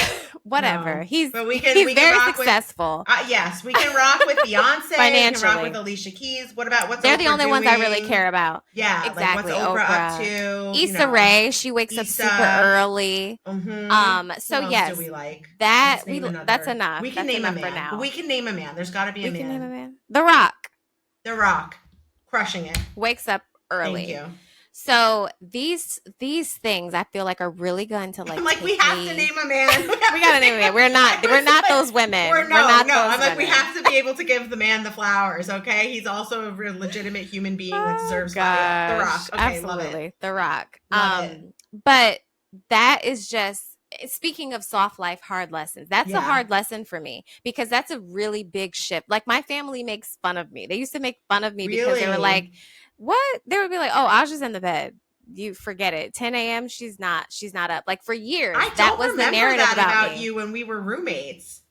whatever. No. He's we very can successful. Yes, we can rock with Beyonce. Financially, we can rock with Alicia Keys. What's they're Oprah the only doing? ones I really care about. Yeah, exactly. Like what's Oprah up to? Issa Rae, she wakes up super early. Mm-hmm. So Who yes, else do we like? That's enough. We can that's name a man man. for now. We can name a man. There's got to be a man. We can name a man. The Rock. The Rock, crushing it. Wakes up early. Thank you. So these things I feel like are really going to like. I'm like, we have to name a man. We gotta name a man. We're not those women. We're not those I'm like, women. we have to be able to give the man the flowers. Okay, he's also a real legitimate human being that deserves The Rock. Okay, absolutely, love it. The Rock. Love it. But that is just. Speaking of soft life, hard lessons, that's a hard lesson for me, because that's a really big shift. Like my family makes fun of me. They used to make fun of me because they were like, what? They would be like, oh, I was just in the bed. You forget it. 10 a.m. She's not up. Like for years, that was the narrative about you when we were roommates.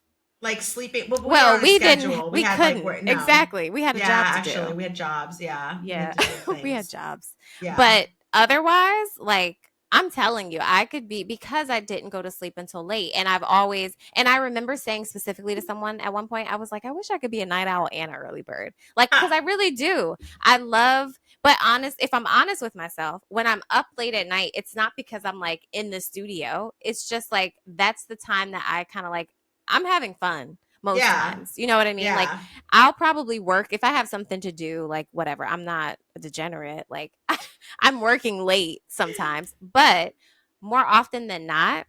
Like sleeping. Well, we didn't. We couldn't. Like, no. Exactly. We had a job to do. We had jobs. Yeah. Yeah. We had jobs. Yeah. But otherwise, like, I'm telling you, I could be, because I didn't go to sleep until late. And I remember saying specifically to someone at one point, I was like, I wish I could be a night owl and an early bird. Like, because I really do. If I'm honest with myself, when I'm up late at night, it's not because I'm like in the studio. It's just like, that's the time that I kind of like, I'm having fun most times. You know what I mean? Like I'll probably work if I have something to do, like whatever. I'm not a degenerate. Like I'm working late sometimes, but more often than not,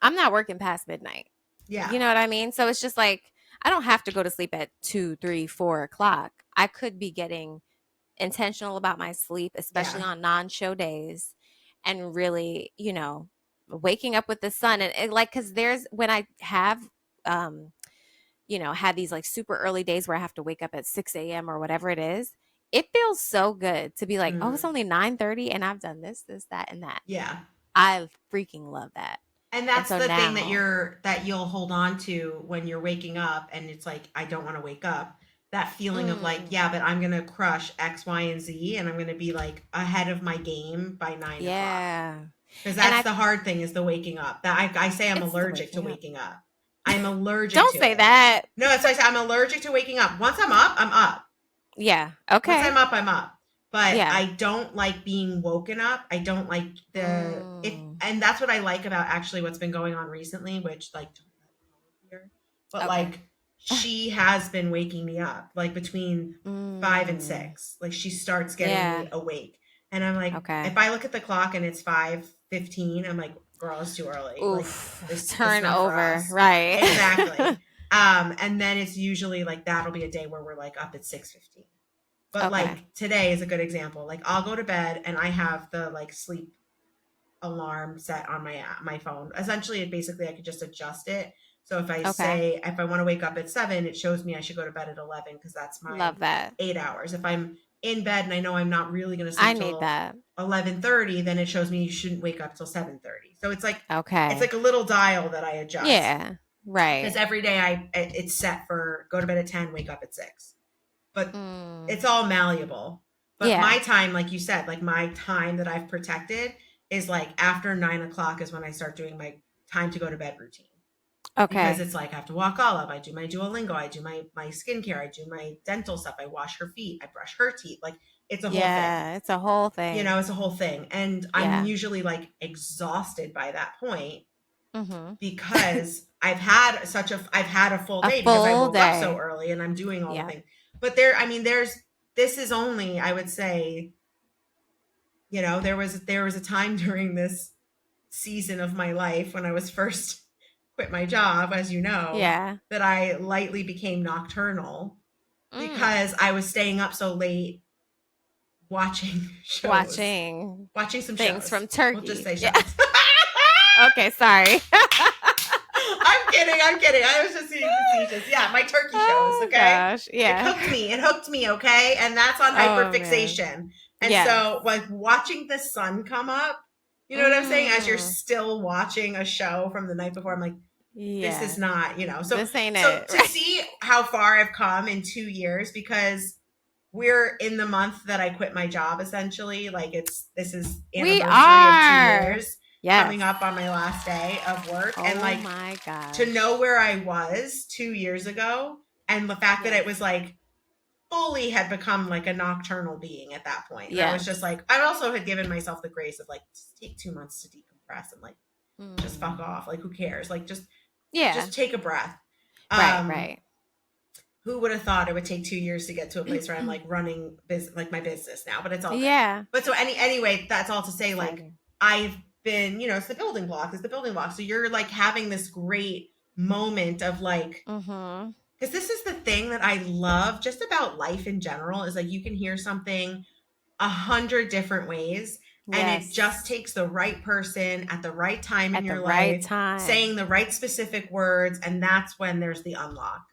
I'm not working past midnight. Yeah. You know what I mean? So it's just like, I don't have to go to sleep at 2, 3, 4 o'clock. I could be getting intentional about my sleep, especially on non-show days, and really, waking up with the sun. And like, cause when I have, had these like super early days where I have to wake up at 6 a.m. or whatever it is, it feels so good to be like, oh, it's only 9:30 and I've done this, that, and that. Yeah. I freaking love that. And that's the thing that you'll hold on to when you're waking up, and it's like, I don't want to wake up. That feeling of like, but I'm going to crush X, Y, and Z, and I'm going to be like ahead of my game by 9 o'clock. Yeah. Because that's the hard thing, is the waking up. That I say I'm allergic to waking up. I'm allergic to Don't say that. No, that's why I say I'm allergic to waking up. Once I'm up, I'm up. Yeah. Okay. Once I'm up, I'm up. But I don't like being woken up. I don't like and that's what I like about actually what's been going on recently, which like here, but Okay. like she has been waking me up like between 5 and 6. Like she starts getting me awake. And I'm like, Okay. if I look at the clock and it's 5:15, I'm like, girl, it's too early. Oof. Like this Turn not for over. us. Right. Exactly. And then it's usually like that'll be a day where we're like up at 6:15. But like today is a good example. Like I'll go to bed and I have the like sleep alarm set on my phone. Essentially, basically I could just adjust it. So if I say if I want to wake up at 7, it shows me I should go to bed at 11 because that's my Love that. 8 hours. If I'm in bed and I know I'm not really going to sleep I need till that. 11:30, then it shows me you shouldn't wake up till 7:30. So it's like Okay. it's like a little dial that I adjust. Yeah. Right. Because every day it's set for go to bed at 10, wake up at 6. But it's all malleable. But my time, like you said, like my time that I've protected is like after 9 o'clock is when I start doing my time to go to bed routine. Okay. Because it's like I have to walk Olive, I do my Duolingo, I do my skincare, I do my dental stuff, I wash her feet, I brush her teeth. Like it's a whole thing. Yeah, it's a whole thing. You know, it's a whole thing. And I'm usually like exhausted by that point because I've had a full day because I woke up so early and I'm doing all the things. But this is only, I would say, you know, there was a time during this season of my life when I was first quit my job, as you know, that I lightly became nocturnal because I was staying up so late watching shows. Watching some things shows. From Turkey. We'll just say shows. Okay, sorry. I'm kidding. I was just being facetious. Yeah, my turkey shows, okay? Gosh, yeah. It hooked me, okay? And that's on hyperfixation. And so, like, watching the sun come up, you know what I'm saying? As you're still watching a show from the night before, I'm like, this is not, you know. So, this ain't so it. To see how far I've come in 2 years, because we're in the month that I quit my job, essentially. Like, this is anniversary of 2 years. Coming up on my last day of work. And like, my God, to know where I was 2 years ago and the fact that it was like fully had become like a nocturnal being at that point. I was just like, I also had given myself the grace of like, just take 2 months to decompress and like, just fuck off. Like, who cares? Like, just take a breath. Right. Who would have thought it would take 2 years to get to a place where I'm like running my business now, but it's all good. Yeah. But so anyway, that's all to say, like, I've been, you know, it's the building block. So you're like having this great moment of like, because this is the thing that I love just about life in general is like you can hear something 100 different ways and it just takes the right person at the right time in your life, saying the right specific words, and that's when there's the unlock.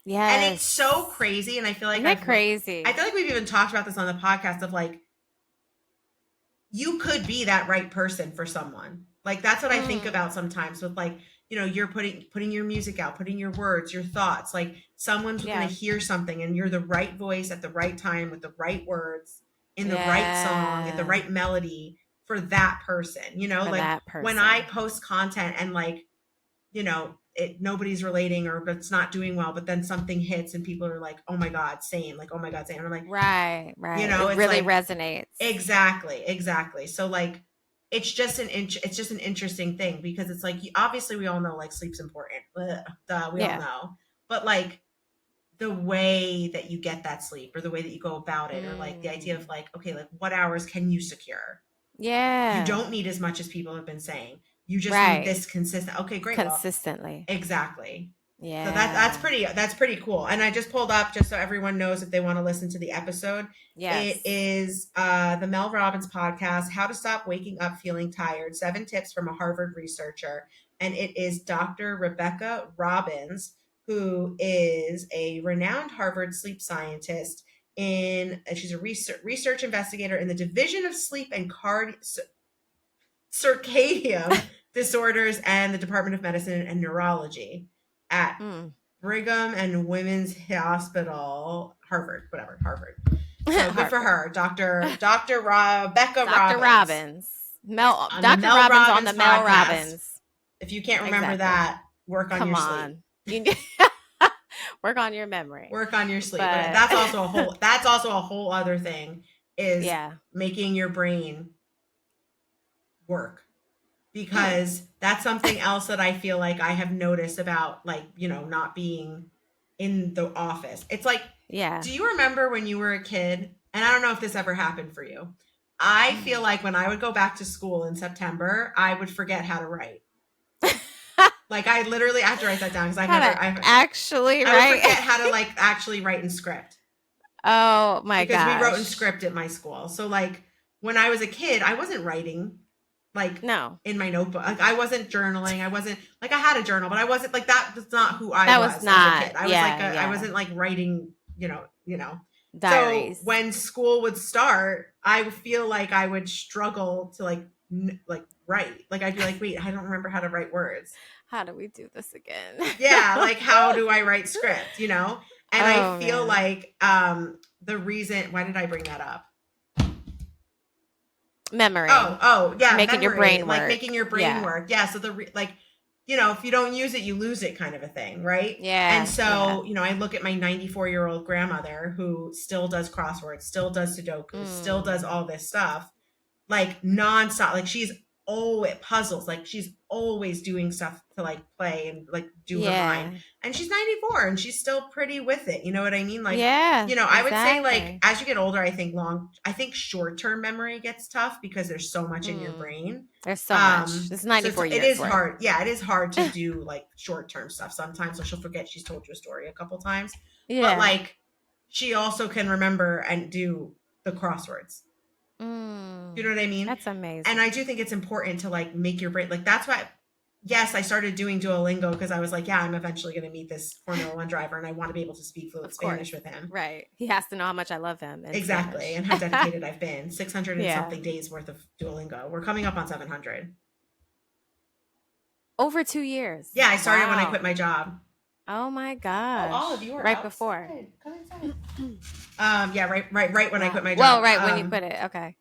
And it's so crazy, and I feel like crazy. I feel like we've even talked about this on the podcast of like, you could be that right person for someone. Like, that's what I think about sometimes with like, you know, you're putting your music out, putting your words, your thoughts, like someone's going to hear something and you're the right voice at the right time with the right words in the right song, at the right melody for that person, you know, like when I post content and like, you know, nobody's relating or it's not doing well, but then something hits and people are like, oh my God, same. Like, oh my God, same. And I'm like, right. You know, it really resonates. Exactly. So like, it's just an interesting thing because it's like, obviously we all know like sleep's important. Duh, we all know. But like the way that you get that sleep or the way that you go about it or like the idea of like, okay, like what hours can you secure? Yeah. You don't need as much as people have been saying. You just need this consistent. Okay, great. Consistently. Well, exactly. Yeah. So that's pretty cool. And I just pulled up just so everyone knows if they want to listen to the episode. Yes. It is the Mel Robbins podcast, How to Stop Waking Up Feeling Tired, 7 Tips from a Harvard Researcher. And it is Dr. Rebecca Robbins, who is a renowned Harvard sleep scientist she's a research investigator in the Division of Sleep and Circadian Disorders and the Department of Medicine and Neurology at Brigham and Women's Hospital, Harvard. So good for her, Dr. Rebecca Robbins. Dr. Robbins on the Mel Robbins. If you can't remember that, work on your sleep. Work on your memory. Work on your sleep. But that's also a whole other thing is making your brain work. because that's something else that I feel like I have noticed about, like, you know, not being in the office. It's like, Yeah. do you remember when you were a kid? And I don't know if this ever happened for you. I feel like when I would go back to school in September, I would forget how to write. Like, I literally have to write that down because I've actually I would forget how to like actually write in script. Oh my because gosh. we wrote in script at my school. So like when I was a kid, I wasn't writing like No. in my notebook. Like, I wasn't journaling. I wasn't like, I had a journal, but I wasn't like, that's not who I was as a kid. I was like I wasn't like writing, you know. Diaries. So when school would start, I would feel like I would struggle to like write. Like, I'd be like, wait, I don't remember how to write words. How do we do this again? Yeah, like, how do I write script, you know? And I feel like the reason, why did I bring that up? Memory. Oh, yeah, making your brain work. Like making your brain work. Yeah, so like, you know, if you don't use it, you lose it, kind of a thing, right? Yeah. And so, you know, I look at my 94-year-old grandmother who still does crosswords, still does Sudoku, still does all this stuff, like nonstop. Like, she's at puzzles. Like, she's always doing stuff to like play and like do her mind. And she's 94 and she's still pretty with it. You know what I mean? Like, you know, I would say, like, as you get older, I think short-term memory gets tough because there's so much in your brain. There's so much. It's 94 years. It is hard. Yeah, it is hard to do like short-term stuff sometimes. So she'll forget she's told you a story a couple times. Yeah. But like, she also can remember and do the crosswords. You know what I mean? That's amazing. And I do think it's important to like make your brain, like, that's why, yes, I started doing Duolingo because I was like, yeah, I'm eventually going to meet this Formula One driver and I want to be able to speak fluent Spanish with him. Right. He has to know how much I love him. Exactly. Spanish. And how dedicated I've been. 600 and something days worth of Duolingo. We're coming up on 700. Over 2 years. Yeah, I started when I quit my job. Oh my gosh. Oh, all of you are right outside. Before. Come inside. Yeah, right when I quit my job. Well, right when you quit it. Okay.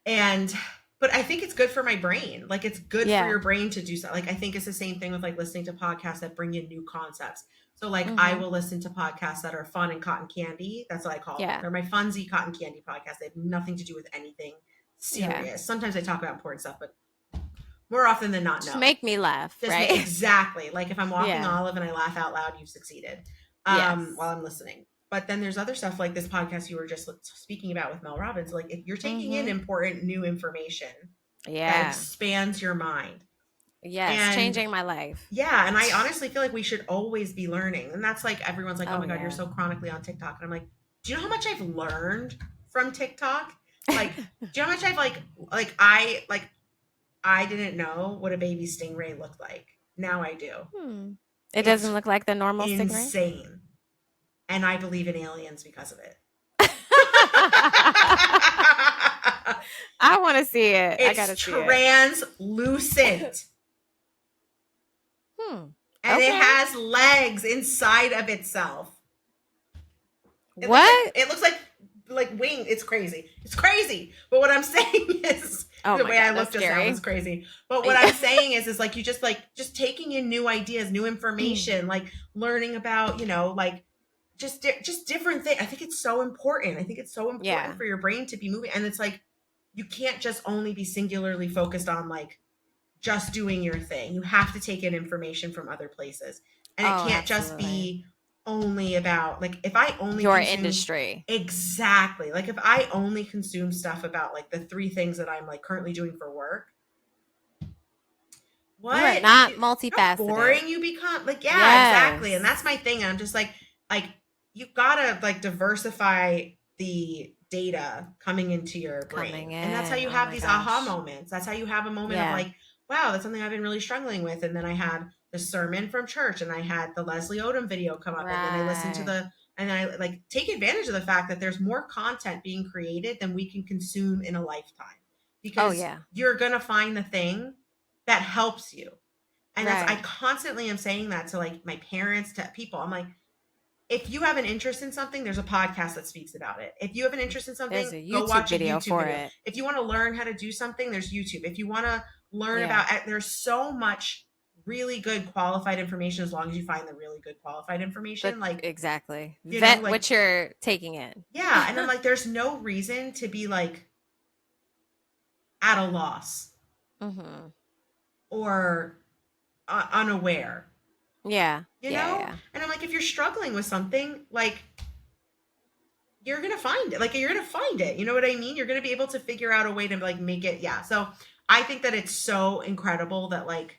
But I think it's good for my brain. Like, it's good for your brain to do something. Like, I think it's the same thing with like listening to podcasts that bring in new concepts. So like, I will listen to podcasts that are fun and cotton candy. That's what I call them. They're my funsy cotton candy podcasts. They have nothing to do with anything serious. Yeah. Sometimes I talk about important stuff, but more often than not, no. Just make me laugh, right? Exactly. Like, if I'm walking Olive and I laugh out loud, you've succeeded while I'm listening. But then there's other stuff like this podcast you were just speaking about with Mel Robbins. Like, if you're taking in important new information that expands your mind. Yes, changing my life. Yeah, and I honestly feel like we should always be learning. And that's like, everyone's like, oh my God, you're so chronically on TikTok. And I'm like, do you know how much I've learned from TikTok? Like, do you know how much I've I didn't know what a baby stingray looked like. Now I do. It doesn't look like the normal stingray? Insane. And I believe in aliens because of it. I want to see it. I gotta see it. It's translucent. And it has legs inside of itself. It looks like wing. It's crazy. It's crazy. But what I'm saying is, the way I look just now is crazy. But what I'm saying is like, you just taking in new ideas, new information, like learning about, you know, like just different things. I think it's so important. I think it's so important for your brain to be moving. And it's like, you can't just only be singularly focused on like just doing your thing. You have to take in information from other places. And it can't just be only about like, if I only your industry. Exactly. Like, if I only consume stuff about like the 3 things that I'm like currently doing for work, what? You are not multifaceted. How boring you become. Like, exactly. And that's my thing. I'm just like you gotta like diversify the data coming into your brain. And that's how you have these aha moments. That's how you have a moment of like, wow, that's something I've been really struggling with. And then I had the sermon from church and I had the Leslie Odom video come up and then I listened to and then I like take advantage of the fact that there's more content being created than we can consume in a lifetime, because you're going to find the thing that helps you. And that's, I constantly am saying that to like my parents, to people. I'm like, if you have an interest in something, there's a podcast that speaks about it. If you have an interest in something, go watch a YouTube video. It. If you want to learn how to do something, there's YouTube. If you want to learn about, there's so much really good qualified information, as long as you find the really good qualified information. Like, exactly. Vet what you're taking in. Yeah. And I'm like, there's no reason to be like at a loss. or unaware, Yeah. you Yeah. know? Yeah. And I'm like, if you're struggling with something, like, you're gonna find it. Like, you're gonna find it. You know what I mean? You're gonna be able to figure out a way to like make it. Yeah. So I think that it's so incredible that like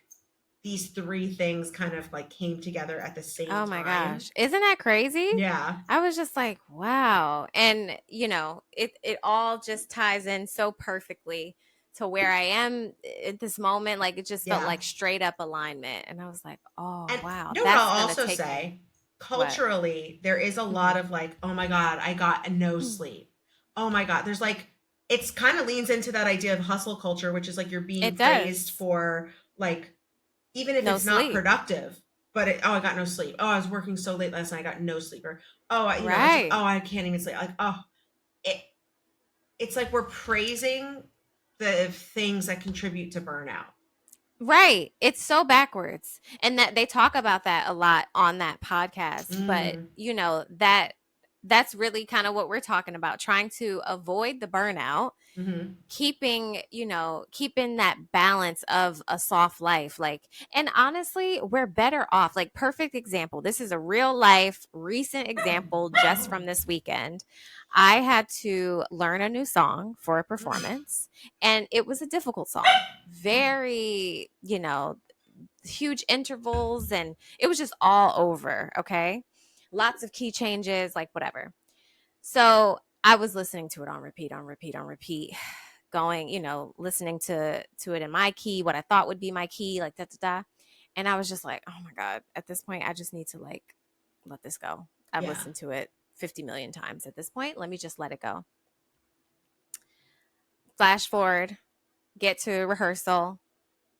these three things kind of like came together at the same Oh my time. gosh. Isn't that crazy? Yeah. I was just like, wow. And it all just ties in so perfectly to where I am at this moment. Like it just felt Yeah. like straight up alignment. And I was like, oh And wow, you know what that's I'll gonna also take me say? what? Culturally, there is a lot Mhm. of like, oh my God, I got no sleep. Oh my God. There's like, it's kind of leans into that idea of hustle culture, which is like you're being It praised does. for like, even if No it's not sleep. productive, but oh, I got no sleep. Oh, I was working so late last night, I got no sleep. Or, oh, it's just, Right. oh, I can't even sleep. Like, oh, it, it's like we're praising the things that contribute to burnout. Right. It's so backwards. And that they talk about that a lot on that podcast. But, Mm, that's really kind of what we're talking about, trying to avoid the burnout, mm-hmm. keeping that balance of a soft life. Like, and honestly, we're better off. Like, perfect example. This is a real life recent example just from this weekend. I had to learn a new song for a performance, and it was a difficult song. Very, huge intervals, and it was just all over. Okay. Lots of key changes, like whatever. So I was listening to it on repeat, on repeat, on repeat, going, listening to it in my key, what I thought would be my key, like da da da. And I was just like, oh my God, at this point, I just need to like let this go. I've Yeah. listened to it 50 million times at this point. Let me just let it go. Flash forward, get to rehearsal,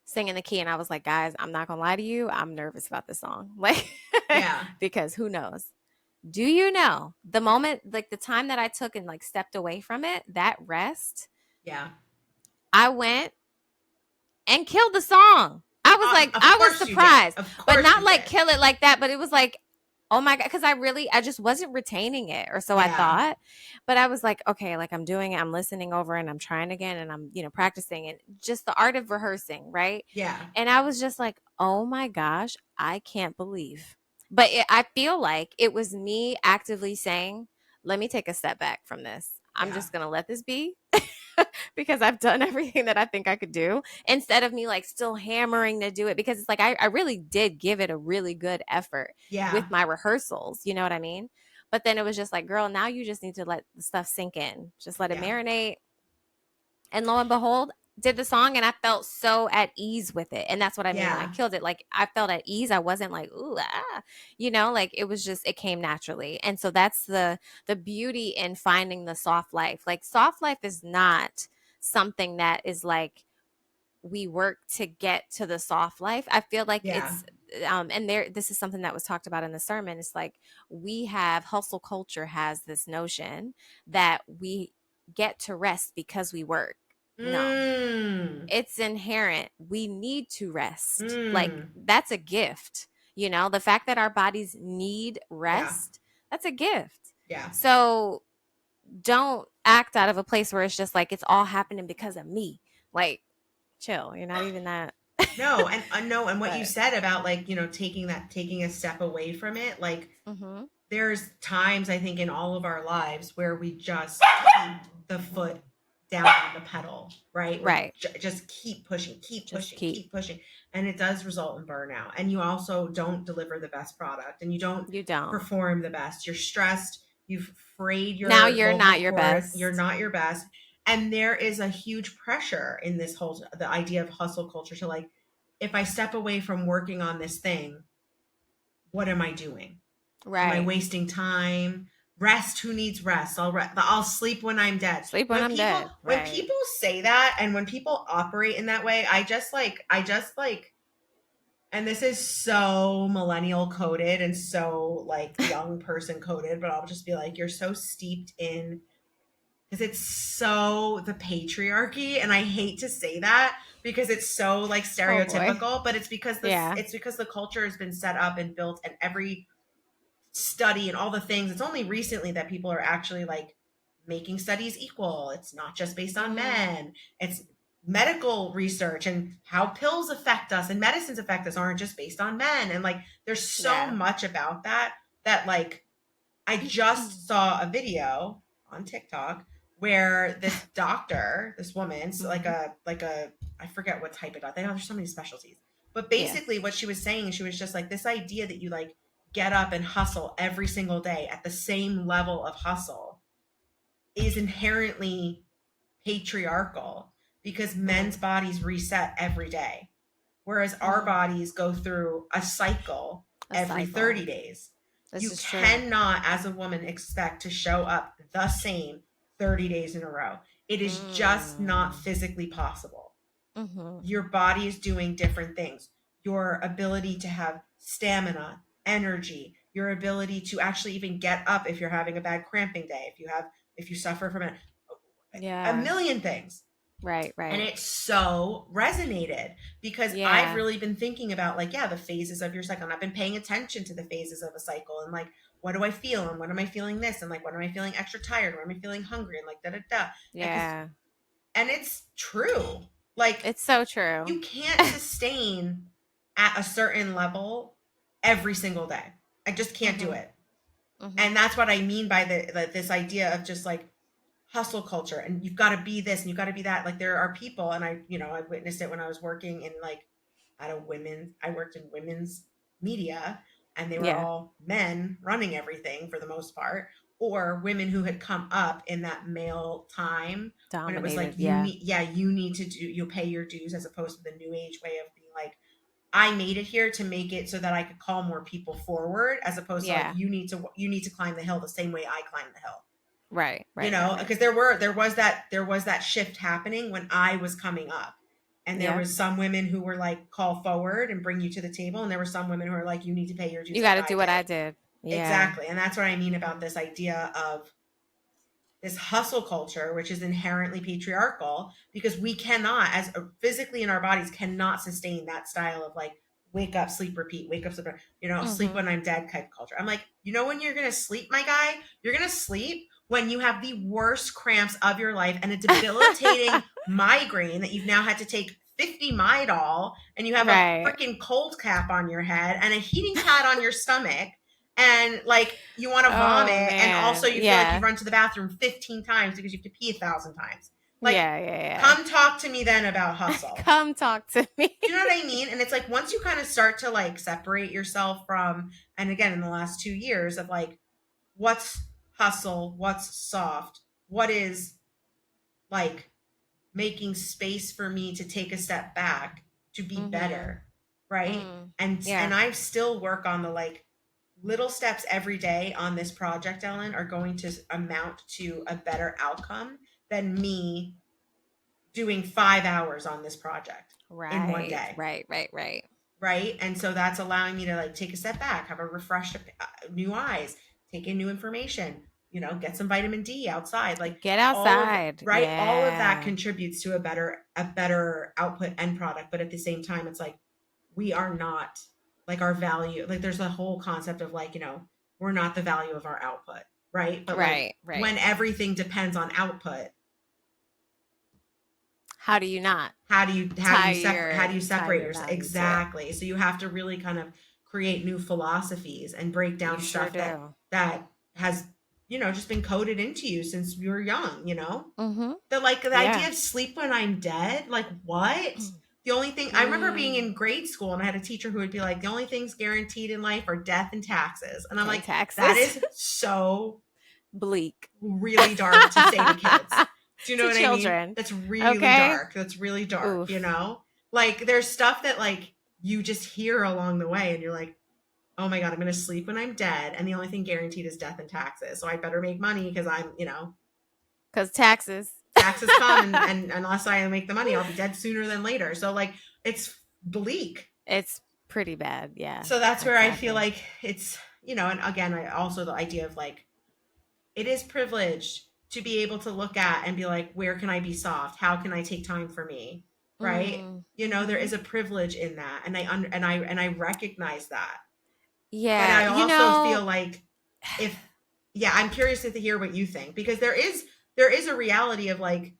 singing the key, and I was like, guys, I'm not gonna lie to you, I'm nervous about this song. Like, Yeah. because who knows? Do you know the moment, like the time that I took and like stepped away from it, that rest, Yeah. I went and killed the song. I was like, Of I was course you did. surprised, Of but course not you like did. kill it like that. But it was like, oh my God, because I just wasn't retaining it, or so I Yeah. thought. But I was like, okay, like I'm doing it, I'm listening over, and I'm trying again, and I'm practicing, and just the art of rehearsing, right? Yeah. And I was just like, oh my gosh, I can't believe. But I feel like it was me actively saying, let me take a step back from this. I'm Yeah. just gonna let this be. Because I've done everything that I think I could do, instead of me like still hammering to do it, because it's like I really did give it a really good effort with Yeah. my rehearsals. You know what I mean? But then it was just like, girl, now you just need to let the stuff sink in. Just let it Yeah. marinate. And lo and behold, did the song, and I felt so at ease with it. And that's what I mean when I Yeah. killed it. Like I felt at ease. I wasn't like, ooh, like it was just, it came naturally. And so that's the beauty in finding the soft life. Like soft life is not something that is like we work to get to the soft life. I feel like Yeah. it's and there this is something that was talked about in the sermon. It's like we have hustle culture has this notion that we get to rest because we work. No, Mm. it's inherent. We need to rest. Like Mm. that's a gift. The fact that our bodies need Yeah. rest, that's a gift. Yeah. So don't act out of a place where it's just like it's all happening because of me. Like chill. You're not even that. No, and no, and what you But said about like, taking a step away from it, like mm-hmm. there's times I think in all of our lives where we just keep the foot down on the pedal, right? We're Right. just keep pushing, keep Just pushing, keep. keep pushing. And it does result in burnout. And you also don't deliver the best product and you don't You don't. perform the best. You're stressed, you've frayed Now your you're vocal not your cords, you're best. not your best. And there is a huge pressure in this whole the idea of hustle culture to like, if I step away from working on this thing, what am I doing? Am I Right. wasting time? Rest. Who needs rest? I'll sleep when I'm dead. Sleep when When I'm people dead. when Right. people say that and when people operate in that way, I just like, and this is so millennial coded and so like young person coded, but I'll just be like, you're so steeped in, because it's so the patriarchy, and I hate to say that because it's so like Oh boy. stereotypical, but Yeah. it's because the culture has been set up and built, and every study and all the things. It's only recently that people are actually like making studies equal. It's not just based on Mm-hmm. men. It's medical research and how pills affect us and medicines affect us aren't just based on men. And like, there's so much about that like, I just saw a video on TikTok where this doctor, this woman, so like a I forget what type of doctor. I know there's so many specialties. But basically what she was saying, she was just like, this idea that you like get up and hustle every single day at the same level of hustle is inherently patriarchal because men's bodies reset every day, whereas our bodies go through a cycle every 30 days. You cannot, as a woman, expect to show up the same 30 days in a row. It is just not physically possible. Your body is doing different things. Your ability to have stamina, energy, your ability to actually even get up if you're having a bad cramping day, if you suffer from a million things. Right. And it so resonated because I've really been thinking about like, the phases of your cycle. And I've been paying attention to the phases of a cycle and like, what do I feel? And when am I feeling this? And like, when am I feeling extra tired? When am I feeling hungry? And like, da-da-da. Yeah. And it's true. Like, it's so true. You can't sustain at a certain level every single day. I just can't do it. And that's what I mean by this idea of just like, hustle culture, and you've got to be this and you've got to be that. Like there are people, and I witnessed it when I was working in like I worked in women's media, and they were all men running everything for the most part, or women who had come up in that male time when it was like you need to do, you'll pay your dues, as opposed to the new age way of being like, I made it here to make it so that I could call more people forward, as opposed to like you need to climb the hill the same way I climbed the hill. Right. Because there was that shift happening when I was coming up, and there was some women who were like, call forward and bring you to the table, and there were some women who are like, you need to pay your dues. You got to do what I did. Exactly. And that's what I mean about this idea of this hustle culture, which is inherently patriarchal, because we cannot, as physically in our bodies, cannot sustain that style of like, wake up, sleep, repeat, wake up, sleep, sleep when I'm dead type culture. I'm like, when you're going to sleep, my guy, you're going to sleep when you have the worst cramps of your life and a debilitating migraine that you've now had to take 50 Midol, and you have a freaking cold cap on your head and a heating pad on your stomach, and like you want to vomit, and also you feel like you've run to the bathroom 15 times because you have to pee 1,000 times. Like, come talk to me then about hustle. Come talk to me. You know what I mean? And it's like, once you kind of start to like separate yourself from, and again, in the last 2 years of like, what's hustle, what's soft, what is like making space for me to take a step back to be better, right? And I still work on the like little steps every day on this project, Ellyn, are going to amount to a better outcome than me doing 5 hours on this project in one day. Right. And so that's allowing me to like take a step back, have a refreshed new eyes, take in new information, get some vitamin D outside, like get outside. All of that contributes to a better output end product. But at the same time, it's like, we are not like our value. Like there's a whole concept of like, we're not the value of our output. Right. But when everything depends on output, how do you not? How do you separate yourself? Exactly. So you have to really kind of create new philosophies and break down stuff that has, just been coded into you since you were young, The idea of sleep when I'm dead, like what? The only thing I remember being in grade school, and I had a teacher who would be like, the only things guaranteed in life are death and taxes. And I'm like, taxes? That is so bleak, really dark to say to kids. Do you know what children. I mean? That's really dark. That's really dark. Oof. Like there's stuff that like you just hear along the way, and you're like, oh my God, I'm going to sleep when I'm dead. And the only thing guaranteed is death and taxes. So I better make money because I'm, because taxes come, and unless I make the money, I'll be dead sooner than later. So like, it's bleak. It's pretty bad. Yeah. So that's where I feel like it's, and again, I also, the idea of like, it is privileged to be able to look at and be like, where can I be soft? How can I take time for me? Right. There is a privilege in that. And I recognize that. Yeah. But I also feel like I'm curious to hear what you think, because there is a reality of like,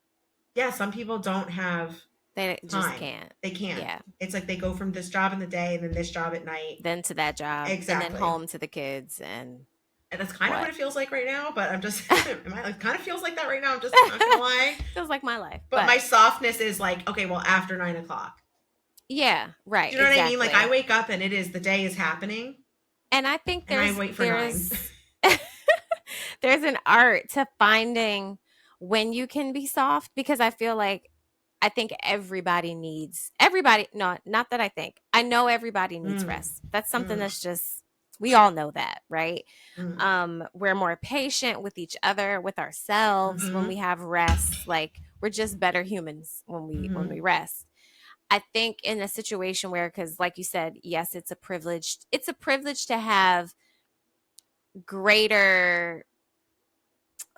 some people don't have They just time. can't. They can't. Yeah. It's like they go from this job in the day and then this job at night. Then to that job, and then Exactly. home to the kids, and And that's kind of what what? it feels like right now, but I'm just, it kind of feels like that right now. I'm just not gonna lie. Feels like my life, But my softness is like, okay, well, after 9 o'clock. yeah, right, Do you know what I mean? Like I exactly. wake up and the day is happening And I think and I wait for 9. there's an art to finding when you can be soft, because I think everybody, no, not that I know everybody needs Mm, rest. That's something mm, that's just, we all know that, right? mm, We're more patient with each other, with ourselves when mm-hmm, we have rest. Like, we're just better humans when mm-hmm. we rest. I think in a situation where, because like you said, yes, it's a privilege to have greater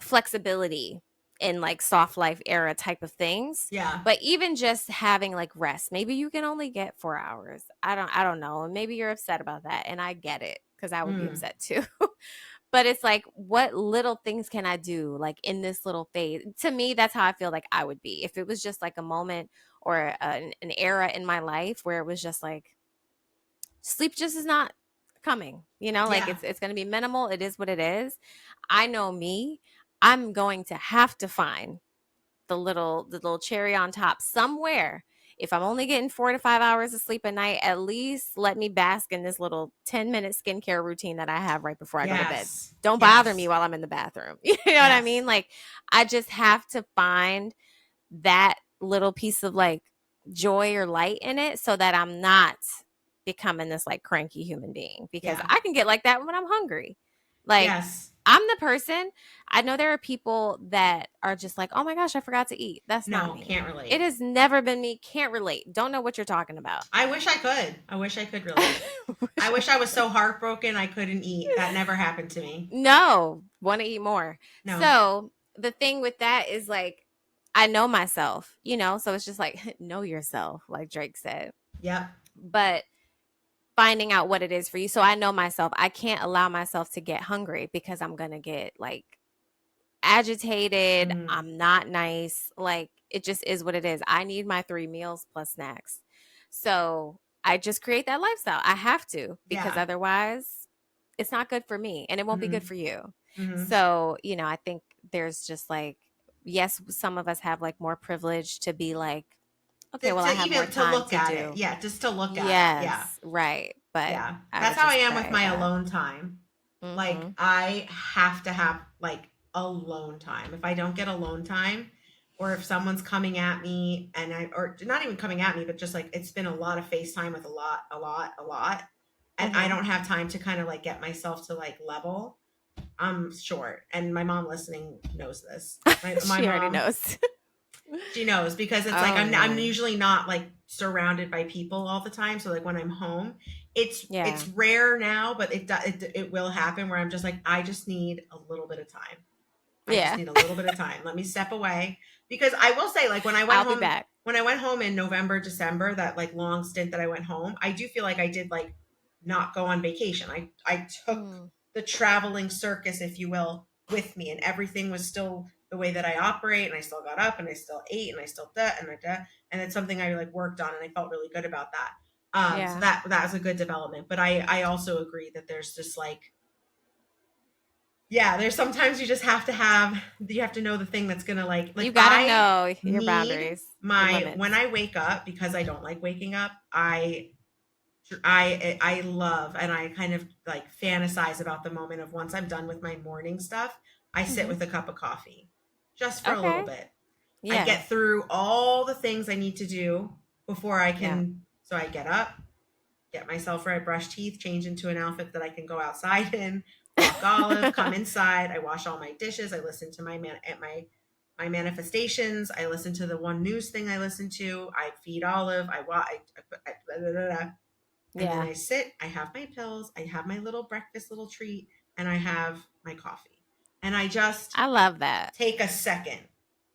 flexibility in like soft life era type of things. Yeah. But even just having like rest, maybe you can only get 4 hours. I don't know. And maybe you're upset about that. And I get it, because I would be Mm, upset too. But it's like, what little things can I do like in this little phase? To me, that's how I feel like I would be if it was just like a moment or an era in my life where it was just like, sleep just is not coming, like yeah. it's going to be minimal. It is what it is. I know me. I'm going to have to find the little cherry on top somewhere. If I'm only getting 4 to 5 hours of sleep a night, at least let me bask in this little 10-minute skincare routine that I have right before I go to bed. Yes. Don't bother me Yes. while I'm in the bathroom. You know what I Yes. mean? Like, I just have to find that little piece of like joy or light in it, so that I'm not becoming this like cranky human being, because Yeah. I can get like that when I'm hungry. Like, Yes. I'm the person, I know there are people that are just like, oh my gosh, I forgot to eat. That's not No, me. can't It relate. has never been me. Can't relate. Don't know what you're talking about. I wish I could. I wish I could relate. I wish I was so heartbroken I couldn't eat. That never happened to me. No, want to eat more. No. So the thing with that is like, I know myself, so it's just like, know yourself, like Drake said. Yep. But finding out what it is for you. So I know myself. I can't allow myself to get hungry, because I'm going to get like agitated. Mm. I'm not nice. Like, it just is what it is. I need my 3 meals plus snacks. So I just create that lifestyle. I have to, because Yeah. otherwise it's not good for me, and it won't be good Mm-hmm. for you. Mm-hmm. So, I think there's just like, yes, some of us have like more privilege to be like, okay, well, I To have more even to time look to at it. do. Yeah, just to look at it. Yeah. Yes, right. But Yeah. I That's would how I just am with pray my that. alone time. Like Mm-hmm. I have to have like alone time. If I don't get alone time, or if someone's coming at me and or not even coming at me, but just like it's been a lot of FaceTime with a lot, and I Mm-hmm. don't have time to kind of like get myself to like level, I'm short. And my mom listening knows this. My She already mom, knows. she knows, because it's like Oh I'm man. usually not like surrounded by people all the time. So like when I'm home, it's Yeah. rare now, but it will happen where I'm just like I just need a little bit of time. I just Yeah. need a little bit of time. Let me step away, because I will say like I'll be back. when I went home in November, December, that like long stint that I went home, I do feel like I did like not go on vacation. I took Mm. the traveling circus, if you will, with me, and everything was still the way that I operate, and I still got up and I still ate and I still and it's something I like worked on, and I felt really good about that. So Yeah. that was a good development. But I also agree that there's just like, yeah, there's sometimes you have to know the thing that's gonna like You got to I know your need boundaries, your my when limits. I wake up, because I don't like waking up, I love, and I kind of like fantasize about the moment of once I'm done with my morning stuff, I sit Hmm. with a cup of coffee just for a little Okay. bit. I Yeah. get through all the things I need to do before I Yeah. can. So I get up, get myself right, brush teeth, change into an outfit that I can go outside in, walk Olive, come inside. I wash all my dishes. I listen to my manifestations. I listen to the one news thing I listen to. I feed Olive. Blah, blah, blah, blah. And then Yeah. I sit. I have my pills. I have my little breakfast, little treat, and I have my coffee. And I just I love that. take a second.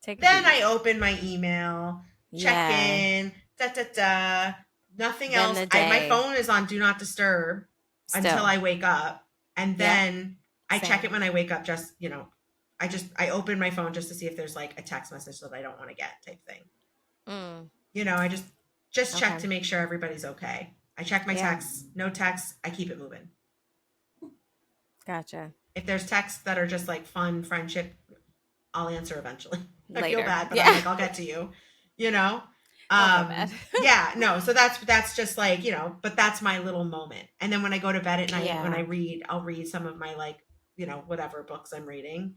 Take a Then beat. I open my email, check Yeah. in, da da da. Nothing Then else. the My day. phone is on do not disturb until Still. I wake up, and Yep. then I check Same. it when I wake up. Just I open my phone just to see if there's like a text message that I don't want to get, type thing. Mm. I just check Okay. to make sure everybody's okay. I check my Yeah. texts. No texts, I keep it moving. Gotcha. If there's texts that are just like fun friendship, I'll answer eventually. I feel Later. bad, but I'm Yeah. like, I'll get to you, you know? Don't feel bad. Yeah, no, so that's just like, but that's my little moment. And then when I go to bed at night, when I Yeah. read, I'll read some of my like, whatever books I'm reading.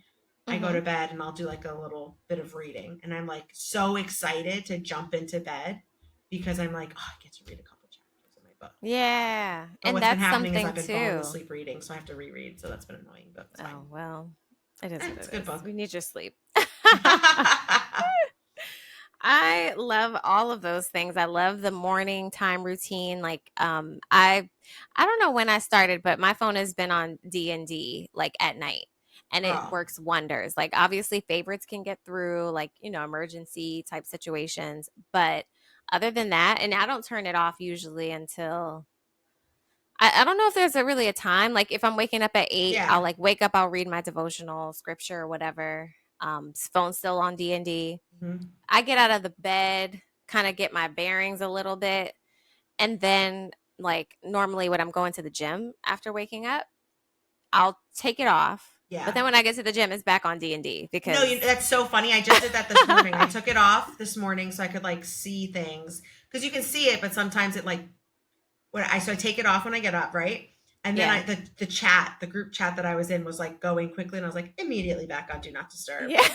I go Mm-hmm. to bed and I'll do like a little bit of reading. And I'm like so excited to jump into bed because I'm like, oh, I get to read a couple chapters of my book. Yeah. But And what's been that's happening is something I've been falling too. asleep reading, so I have to reread. So that's been annoying, but it's fine. Oh, well, it is what It's it a good is. book. We need your sleep. I love all of those things. I love the morning time routine. Like I don't know when I started, but my phone has been on D&D like at night. And it Oh, works wonders. Like obviously favorites can get through like, emergency type situations, but other than that, and I don't turn it off usually until I don't know if there's really a time. Like if I'm waking up at 8, I'll yeah. like wake up, I'll read my devotional scripture or whatever. Phone's still on D&D. Mhm. I get out of the bed, kind of get my bearings a little bit, and then like normally when I'm going to the gym after waking up, I'll take it off. But Yeah. then when I get to the gym, it's back on D&D No, because that's so funny. I just did that this morning. I took it off this morning so I could like see things because you can see it, but sometimes it like so I take it off when I get up, right? And then yeah. the group chat that I was in was like going quickly, and I was like immediately back on do not disturb Yeah.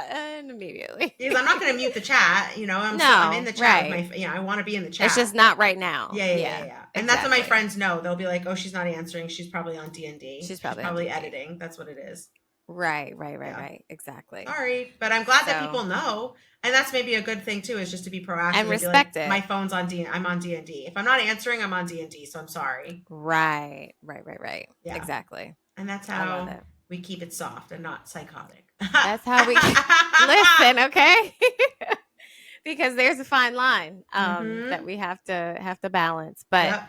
And immediately. because I'm not going to mute the chat. I'm in No, the chat with right. my, I want to be in the It's chat. just not right now. Yeah, yeah, yeah, Yeah. yeah. And that's what my Exactly. friends know. They'll be like, "Oh, she's not answering. She's probably on D&D. She's She's probably on probably D&D. editing." That's what it is. Right, right, right, Yeah. right. Exactly. Sorry, but I'm glad that So, people know, and that's maybe a good thing too. Is just to be proactive and and be like, respect "My it. phone's on D. I'm on D&D. If I'm not answering, I'm on D&D. So I'm sorry." Right, right, right, right. Yeah, Exactly. and that's I love how it. we keep it soft and not psychotic. That's how we listen, okay? Because there's a fine line that Mm-hmm. we have to balance. But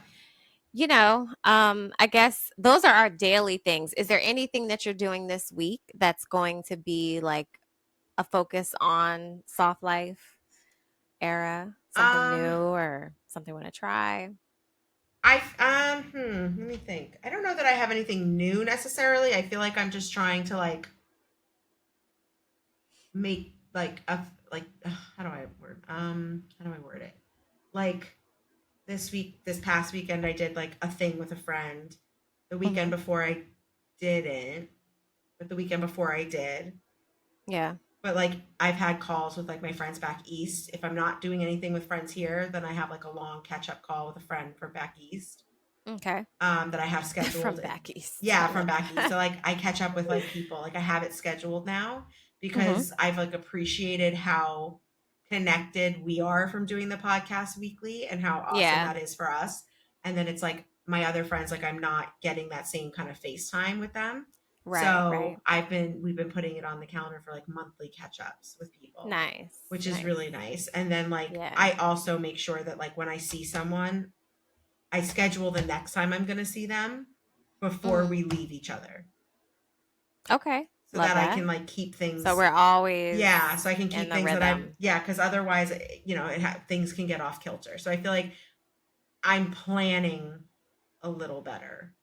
Yep. I guess those are our daily things. Is there anything that you're doing this week that's going to be like a focus on soft life era? Something new Um. or something you want to try? Let me think. I don't know that I have anything new necessarily. I feel like I'm just trying to like make like a like how do I word it? Like this past weekend I did like a thing with a friend. The weekend Hmm. before I didn't, but the weekend before I did. Yeah. But like I've had calls with like my friends back east. If I'm not doing anything with friends here, then I have like a long catch up call with a friend from back east. Okay. That I have From scheduled. back east. Yeah, I from love back east. So that. like I catch up with like people. Like I have it scheduled now Hmm. because I've like appreciated how connected we are from doing the podcast weekly and how awesome Yeah. that is for us. And then it's like my other friends, like I'm not getting that same kind of FaceTime with them. Right, right. So we've been putting it on the calendar for like monthly catch ups with people, Nice. which is Nice. really nice. And then like Yeah. I also make sure that like when I see someone, I schedule the next time I'm going to see them before Hmm. we leave each other Okay. so Love that I that. can like keep So things. we're always Yeah, so I can in keep the things that rhythm. because otherwise, things can get off kilter. So I feel like I'm planning a little better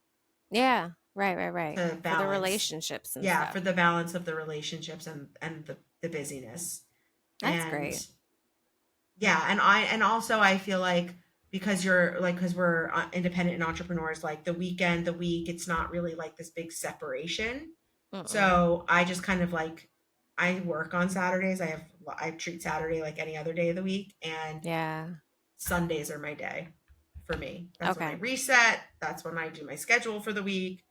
Yeah. Right, right, right. to For the balance. relationships and Yeah, stuff. for the balance of the relationships and the busyness. That's And great. yeah, and also I feel like because we're independent and entrepreneurs, like the weekend, the week, it's not really like this big separation. Mm-mm. So I just kind of like I work on Saturdays. I treat Saturday like any other day of the week, and Yeah. Sundays are my day for me. That's when I Okay. reset. That's when I do my schedule for the week.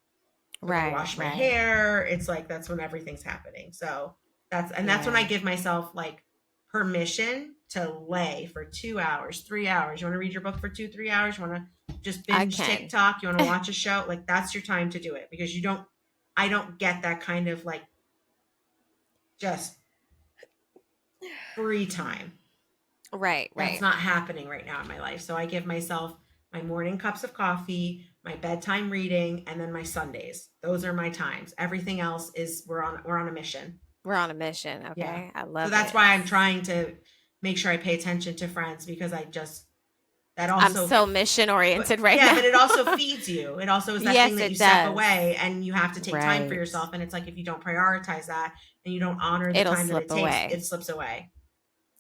When I Right, wash my right. hair, it's like that's when everything's happening. So that's when I Yeah. give myself like permission to lay for 2 hours, 3 hours. You want to read your book for 2, 3 hours? You want to just I binge can. TikTok? You want to watch a show? Like that's your time to do it because I don't get that kind of like just free time. Right, That's right. not happening right now in my life. So I give myself my morning cups of coffee, my bedtime reading, and then my Sundays. Those are my times. Everything else is we're on a mission. We're on a mission. Yeah. Okay. I So love that's it. why I'm trying to make sure I pay attention to friends because that I'm also, so mission oriented right yeah, now. but it also feeds you. It also is that thing Yes, that you it step does. away and you have to take time for Right. yourself. And it's like, if you don't prioritize that and you don't honor the It'll time that it slip takes, away. it slips away.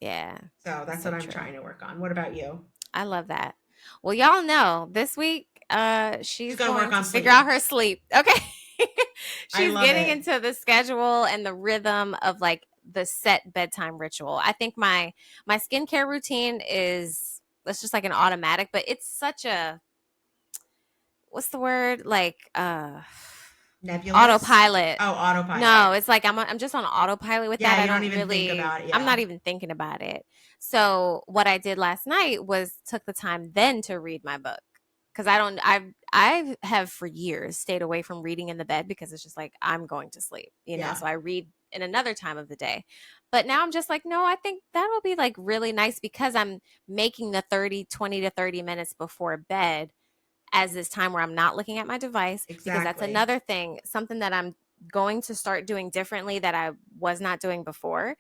Yeah. So that's So what I'm true. trying to work on. What about you? I love that. Well, y'all know this week She's she's going to work going on to figure sleep. out her sleep. Okay. I She's love getting it. into the schedule and the rhythm of like the set bedtime ritual. I think my skincare routine is, it's just like an automatic, but it's such a, what's the word? Like Nebulous? autopilot. Oh, autopilot. No, it's like I'm just on autopilot with Yeah, that. I you don't don't even think really, about it. I'm Yeah. not even thinking about it. So what I did last night was took the time then to read my book, because I have for years stayed away from reading in the bed because it's just like I'm going to sleep, Yeah. So I read in another time of the day. But now I'm just like, no, I think that'll be like really nice because I'm making the 20 to 30 minutes before bed as this time where I'm not looking at my device, because that's Exactly. another thing, something that I'm going to start doing differently that I was not doing before,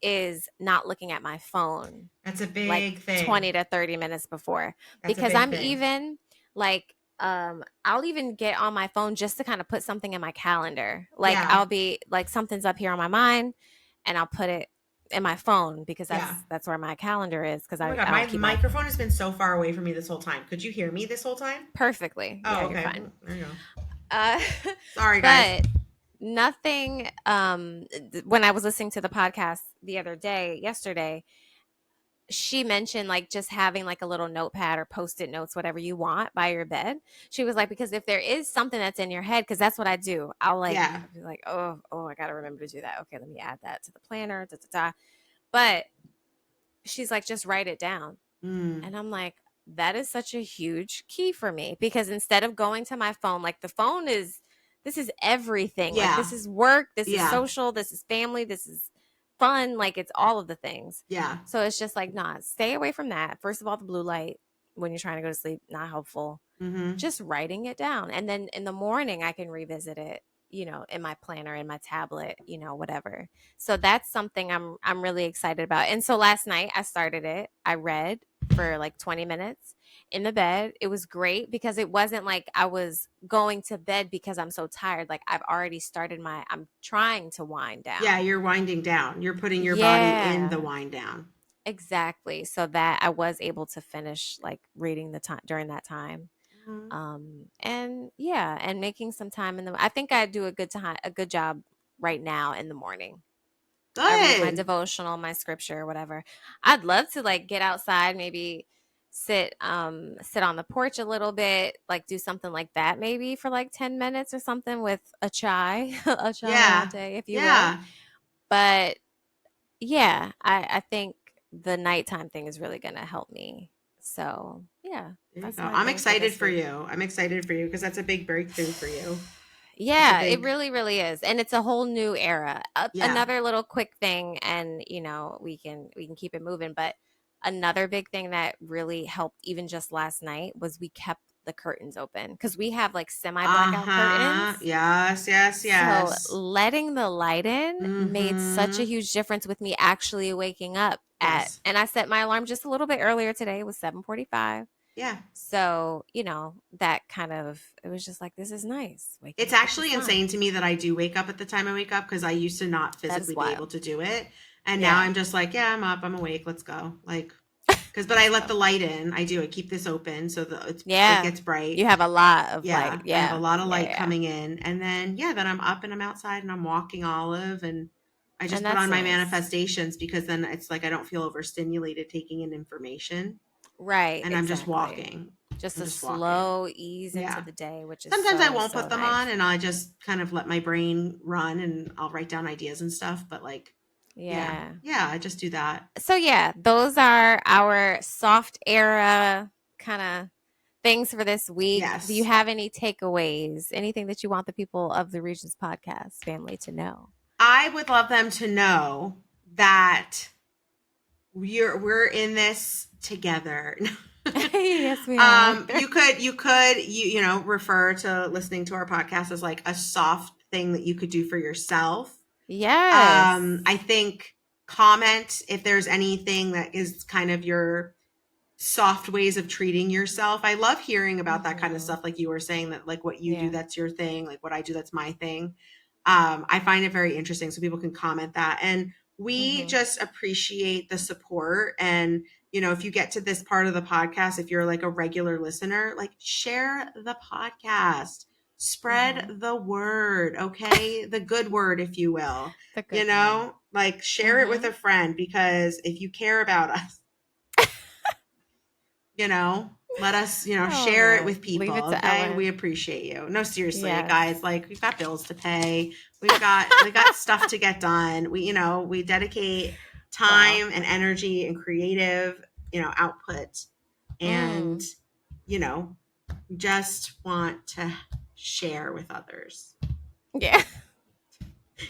is not looking at my phone That's a like big thing. 20 to 30 minutes before. That's a Because big I'm thing. even like I'll even get on my phone just to kind of put something in my calendar. Like Yeah. I'll be like, something's up here on my mind and I'll put it in my phone because Yeah. that's where my calendar is, because Oh my I God, don't my keep microphone has been so far away from me this whole time. Could you hear me this whole time? perfectly. Oh, Yeah, okay. you're fine. There you go. Sorry, guys. But nothing, when I was listening to the podcast yesterday, she mentioned like just having like a little notepad or post-it notes, whatever you want, by your bed. She was like, because if there is something that's in your head, because that's what I do, I'll Yeah. be like, oh, I gotta remember to do that. Okay, let me add that to the planner. Da, da, da. But she's like, just write it down. And I'm like, that is such a huge key for me, because instead of going to my phone, like the phone is, this is everything. Like Yeah. this is work, this is Yeah. social, this is family, this is fun. Like it's all of the things. Yeah. So it's just like, nah, stay away from that. First of all, the blue light when you're trying to go to sleep, not helpful. Mm-hmm. Just writing it down. And then in the morning, I can revisit it, in my planner, in my tablet, whatever. So that's something I'm really excited about. And so last night I started it. I read for like 20 minutes in the bed. It was great because it wasn't like I was going to bed because I'm so tired. Like I've already started I'm trying to wind down. Yeah, you're winding down. You're putting your body in the wind down. Exactly. So that I was able to finish like reading the time during that time. Mm-hmm. And making some time I think I do a good job right now in the morning. Good. I read my devotional, my scripture, whatever. I'd love to like get outside, maybe sit on the porch a little bit, like do something like that, maybe for like 10 minutes or something with a chai, a chai latte, if you will. But yeah, I think the nighttime thing is really going to help me. So yeah, there you go. I'm excited for you. I'm excited for you because that's a big breakthrough for you. Yeah, it really, really is. And it's a whole new era. Yeah. Another little quick thing, and we can keep it moving. But another big thing that really helped, even just last night, was we kept the curtains open, because we have like semi-blackout curtains. Yes. So letting the light in made such a huge difference with me actually waking up and I set my alarm just a little bit earlier today. It was 7:45. Yeah. So, that kind of, it was just like, this is nice. It's actually insane to me that I do wake up at the time I wake up, because I used to not physically be able to do it. And now I'm just like, yeah, I'm up, I'm awake, let's go. Like, but I let the light in. I keep this open so that it gets bright. You have a lot of light. Yeah. I have a lot of light coming in. And then, then I'm up and I'm outside and I'm walking Olive, and I just put on my manifestations, because then it's like I don't feel overstimulated taking in information. Right. And I'm just walking. Just a slow ease into the day, which is sometimes I won't put them on, and I just kind of let my brain run, and I'll write down ideas and stuff. But like, I just do that. So those are our soft era kind of things for this week. Yes. Do you have any takeaways? Anything that you want the people of the Regents podcast family to know? I would love them to know that we're in this together. Yes, we are. You could refer to listening to our podcast as like a soft thing that you could do for yourself. Yes. I think comment if there's anything that is kind of your soft ways of treating yourself. I love hearing about that kind of stuff. Like you were saying that like what you do, that's your thing. Like what I do, that's my thing. I find it very interesting. So people can comment that. And we just appreciate the support. And, you know, if you get to this part of the podcast, if you're like a regular listener, like share the podcast, spread the word. Okay. The good word, if you will, you know, like share it with a friend, because if you care about us, you know, let us, you know, share it with people. Leave it to okay. Ellyn. We appreciate you. No, seriously, guys, like we've got bills to pay. We got stuff to get done. We, you know, we dedicate time and energy and creative, you know, output, and, you know, just want to share with others. Yeah.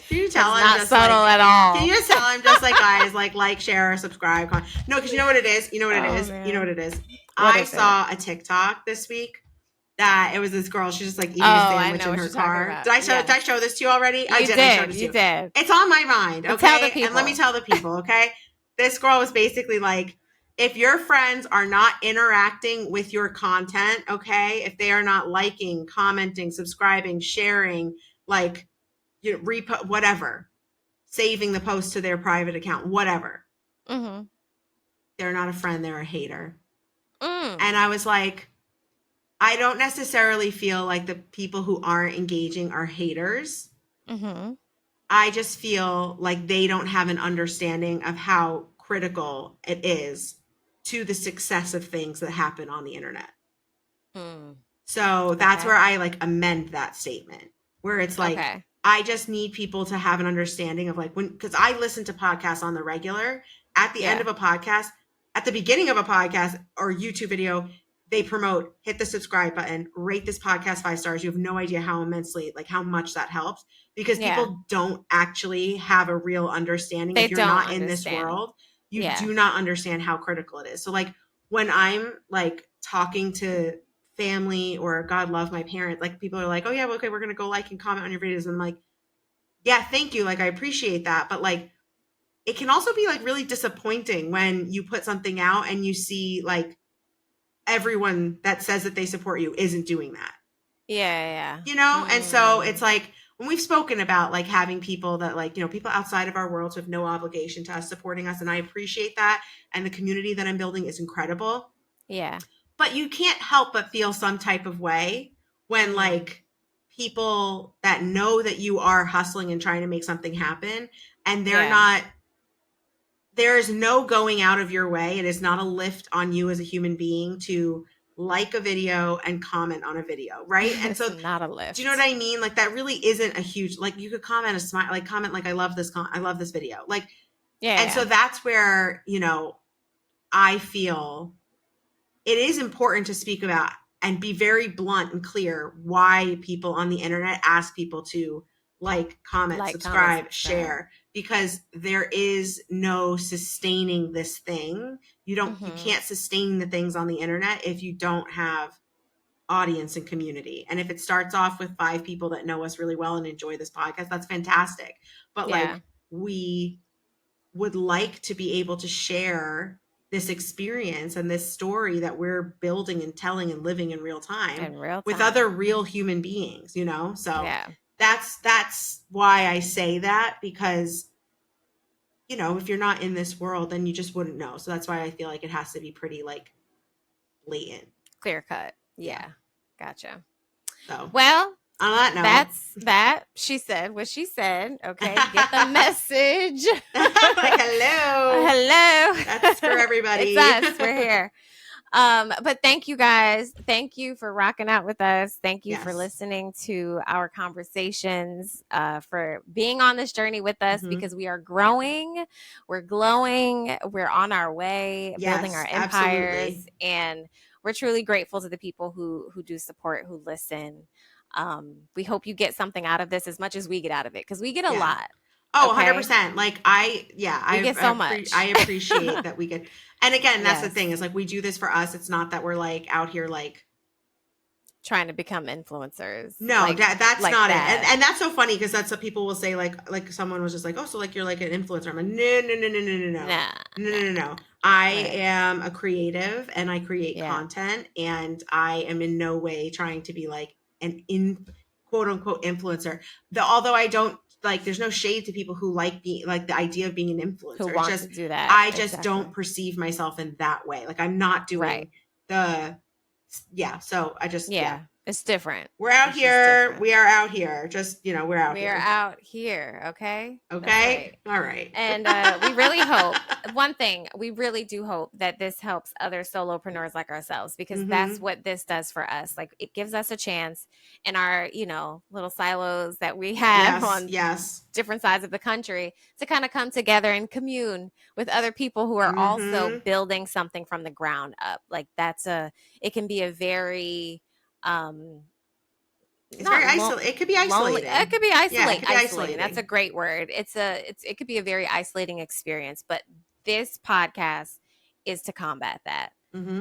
Can you tell I'm not just subtle like, at all? Can you just tell I'm just like, guys, like, share, subscribe. No, because you know what it is? You know what it is? Man. You know what it is? What I is saw a TikTok this week that it was this girl. She's just like eating a sandwich in her car. Did I show this to you already? I did. I showed it to you. You did. It's on my mind. Okay. Tell the people. And let me tell the people. Okay. This girl was basically like, if your friends are not interacting with your content, okay, if they are not liking, commenting, subscribing, sharing, like, you know, repo, whatever, saving the post to their private account, whatever. They're not a friend. They're a hater. And I was like, I don't necessarily feel like the people who aren't engaging are haters. I just feel like they don't have an understanding of how critical it is to the success of things that happen on the internet. So that's where I like amend that statement, where it's like, I just need people to have an understanding of like, when, because I listen to podcasts on the regular, at the end of a podcast, at the beginning of a podcast or YouTube video, they promote, hit the subscribe button, rate this podcast 5 stars. You have no idea how immensely, like how much that helps, because people don't actually have a real understanding. If you're not in this world, you do not understand how critical it is. So like when I'm like talking to family or God love my parents, like people are like, oh yeah, well, okay, we're going to go like and comment on your videos. And I'm like, yeah, thank you. Like, I appreciate that. But like, it can also be like really disappointing when you put something out and you see like everyone that says that they support you isn't doing that. You know? And so it's like, when we've spoken about like having people that like, you know, people outside of our worlds have no obligation to us supporting us. And I appreciate that. And the community that I'm building is incredible. But you can't help but feel some type of way when like people that know that you are hustling and trying to make something happen, and they're not, there is no going out of your way. It is not a lift on you as a human being to like a video and comment on a video, right? And so not a lift. Do you know what I mean? Like that really isn't a huge, like you could comment a smile, like comment like I love this video. Like so that's where, you know, I feel it is important to speak about and be very blunt and clear why people on the internet ask people to like, comment, subscribe, share, because there is no sustaining this thing. You can't sustain the things on the internet if you don't have audience and community. And if it starts off with 5 people that know us really well and enjoy this podcast, that's fantastic. But like, we would like to be able to share this experience and this story that we're building and telling and living in real time with other real human beings, you know? So that's why I say that, because, you know, if you're not in this world, then you just wouldn't know. So that's why I feel like it has to be pretty like blatant. Clear cut. Yeah. Gotcha. So, well, on that note, that's that. She said what she said. Okay. Get the message. Like, hello. That's for everybody. It's us. We're here. But thank you guys. Thank you for rocking out with us. Thank you for listening to our conversations, for being on this journey with us, because we are growing, we're glowing, we're on our way, building our empires, and we're truly grateful to the people who do support, who listen. We hope you get something out of this as much as we get out of it, because we get a lot. Oh, okay? 100%. Like I get so much. I appreciate that we get, and again, that's the thing is like, we do this for us. It's not that we're like out here, like trying to become influencers. No, that's like not that. it. And that's so funny because that's what people will say. Like someone was just like, oh, so like you're like an influencer. I'm like, no. Nah. I Right. am a creative and I create Yeah. content, and I am in no way trying to be like an quote unquote influencer. Although I don't like, there's no shade to people who like being like the idea of being an influencer. Who It's want just to do that. I just Exactly. don't perceive myself in that way. Like I'm not Right. doing so I just it's different. We're out It's here. We are out here. Just, we're out here. We're out here. Okay. Okay. That's right. All right. And we really hope, one thing, we really do hope that this helps other solopreneurs like ourselves, because that's what this does for us. Like, it gives us a chance in our, little silos that we have on different sides of the country to kind of come together and commune with other people who are also building something from the ground up. Like, it can be a very, it's very isolating. It could be isolating. It could be isolating. Yeah, it could be isolating. That's a great word. It could be a very isolating experience, but this podcast is to combat that,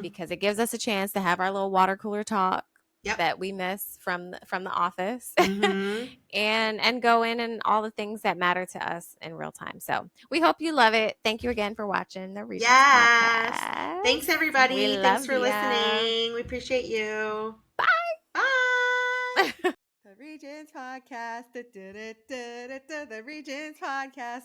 because it gives us a chance to have our little water cooler talk that we miss from the office, and go in and all the things that matter to us in real time. So we hope you love it. Thank you again for watching the Regents podcast. Thanks everybody. Thanks for listening. We appreciate you. Bye. Bye. The Regents podcast. The Regents podcast.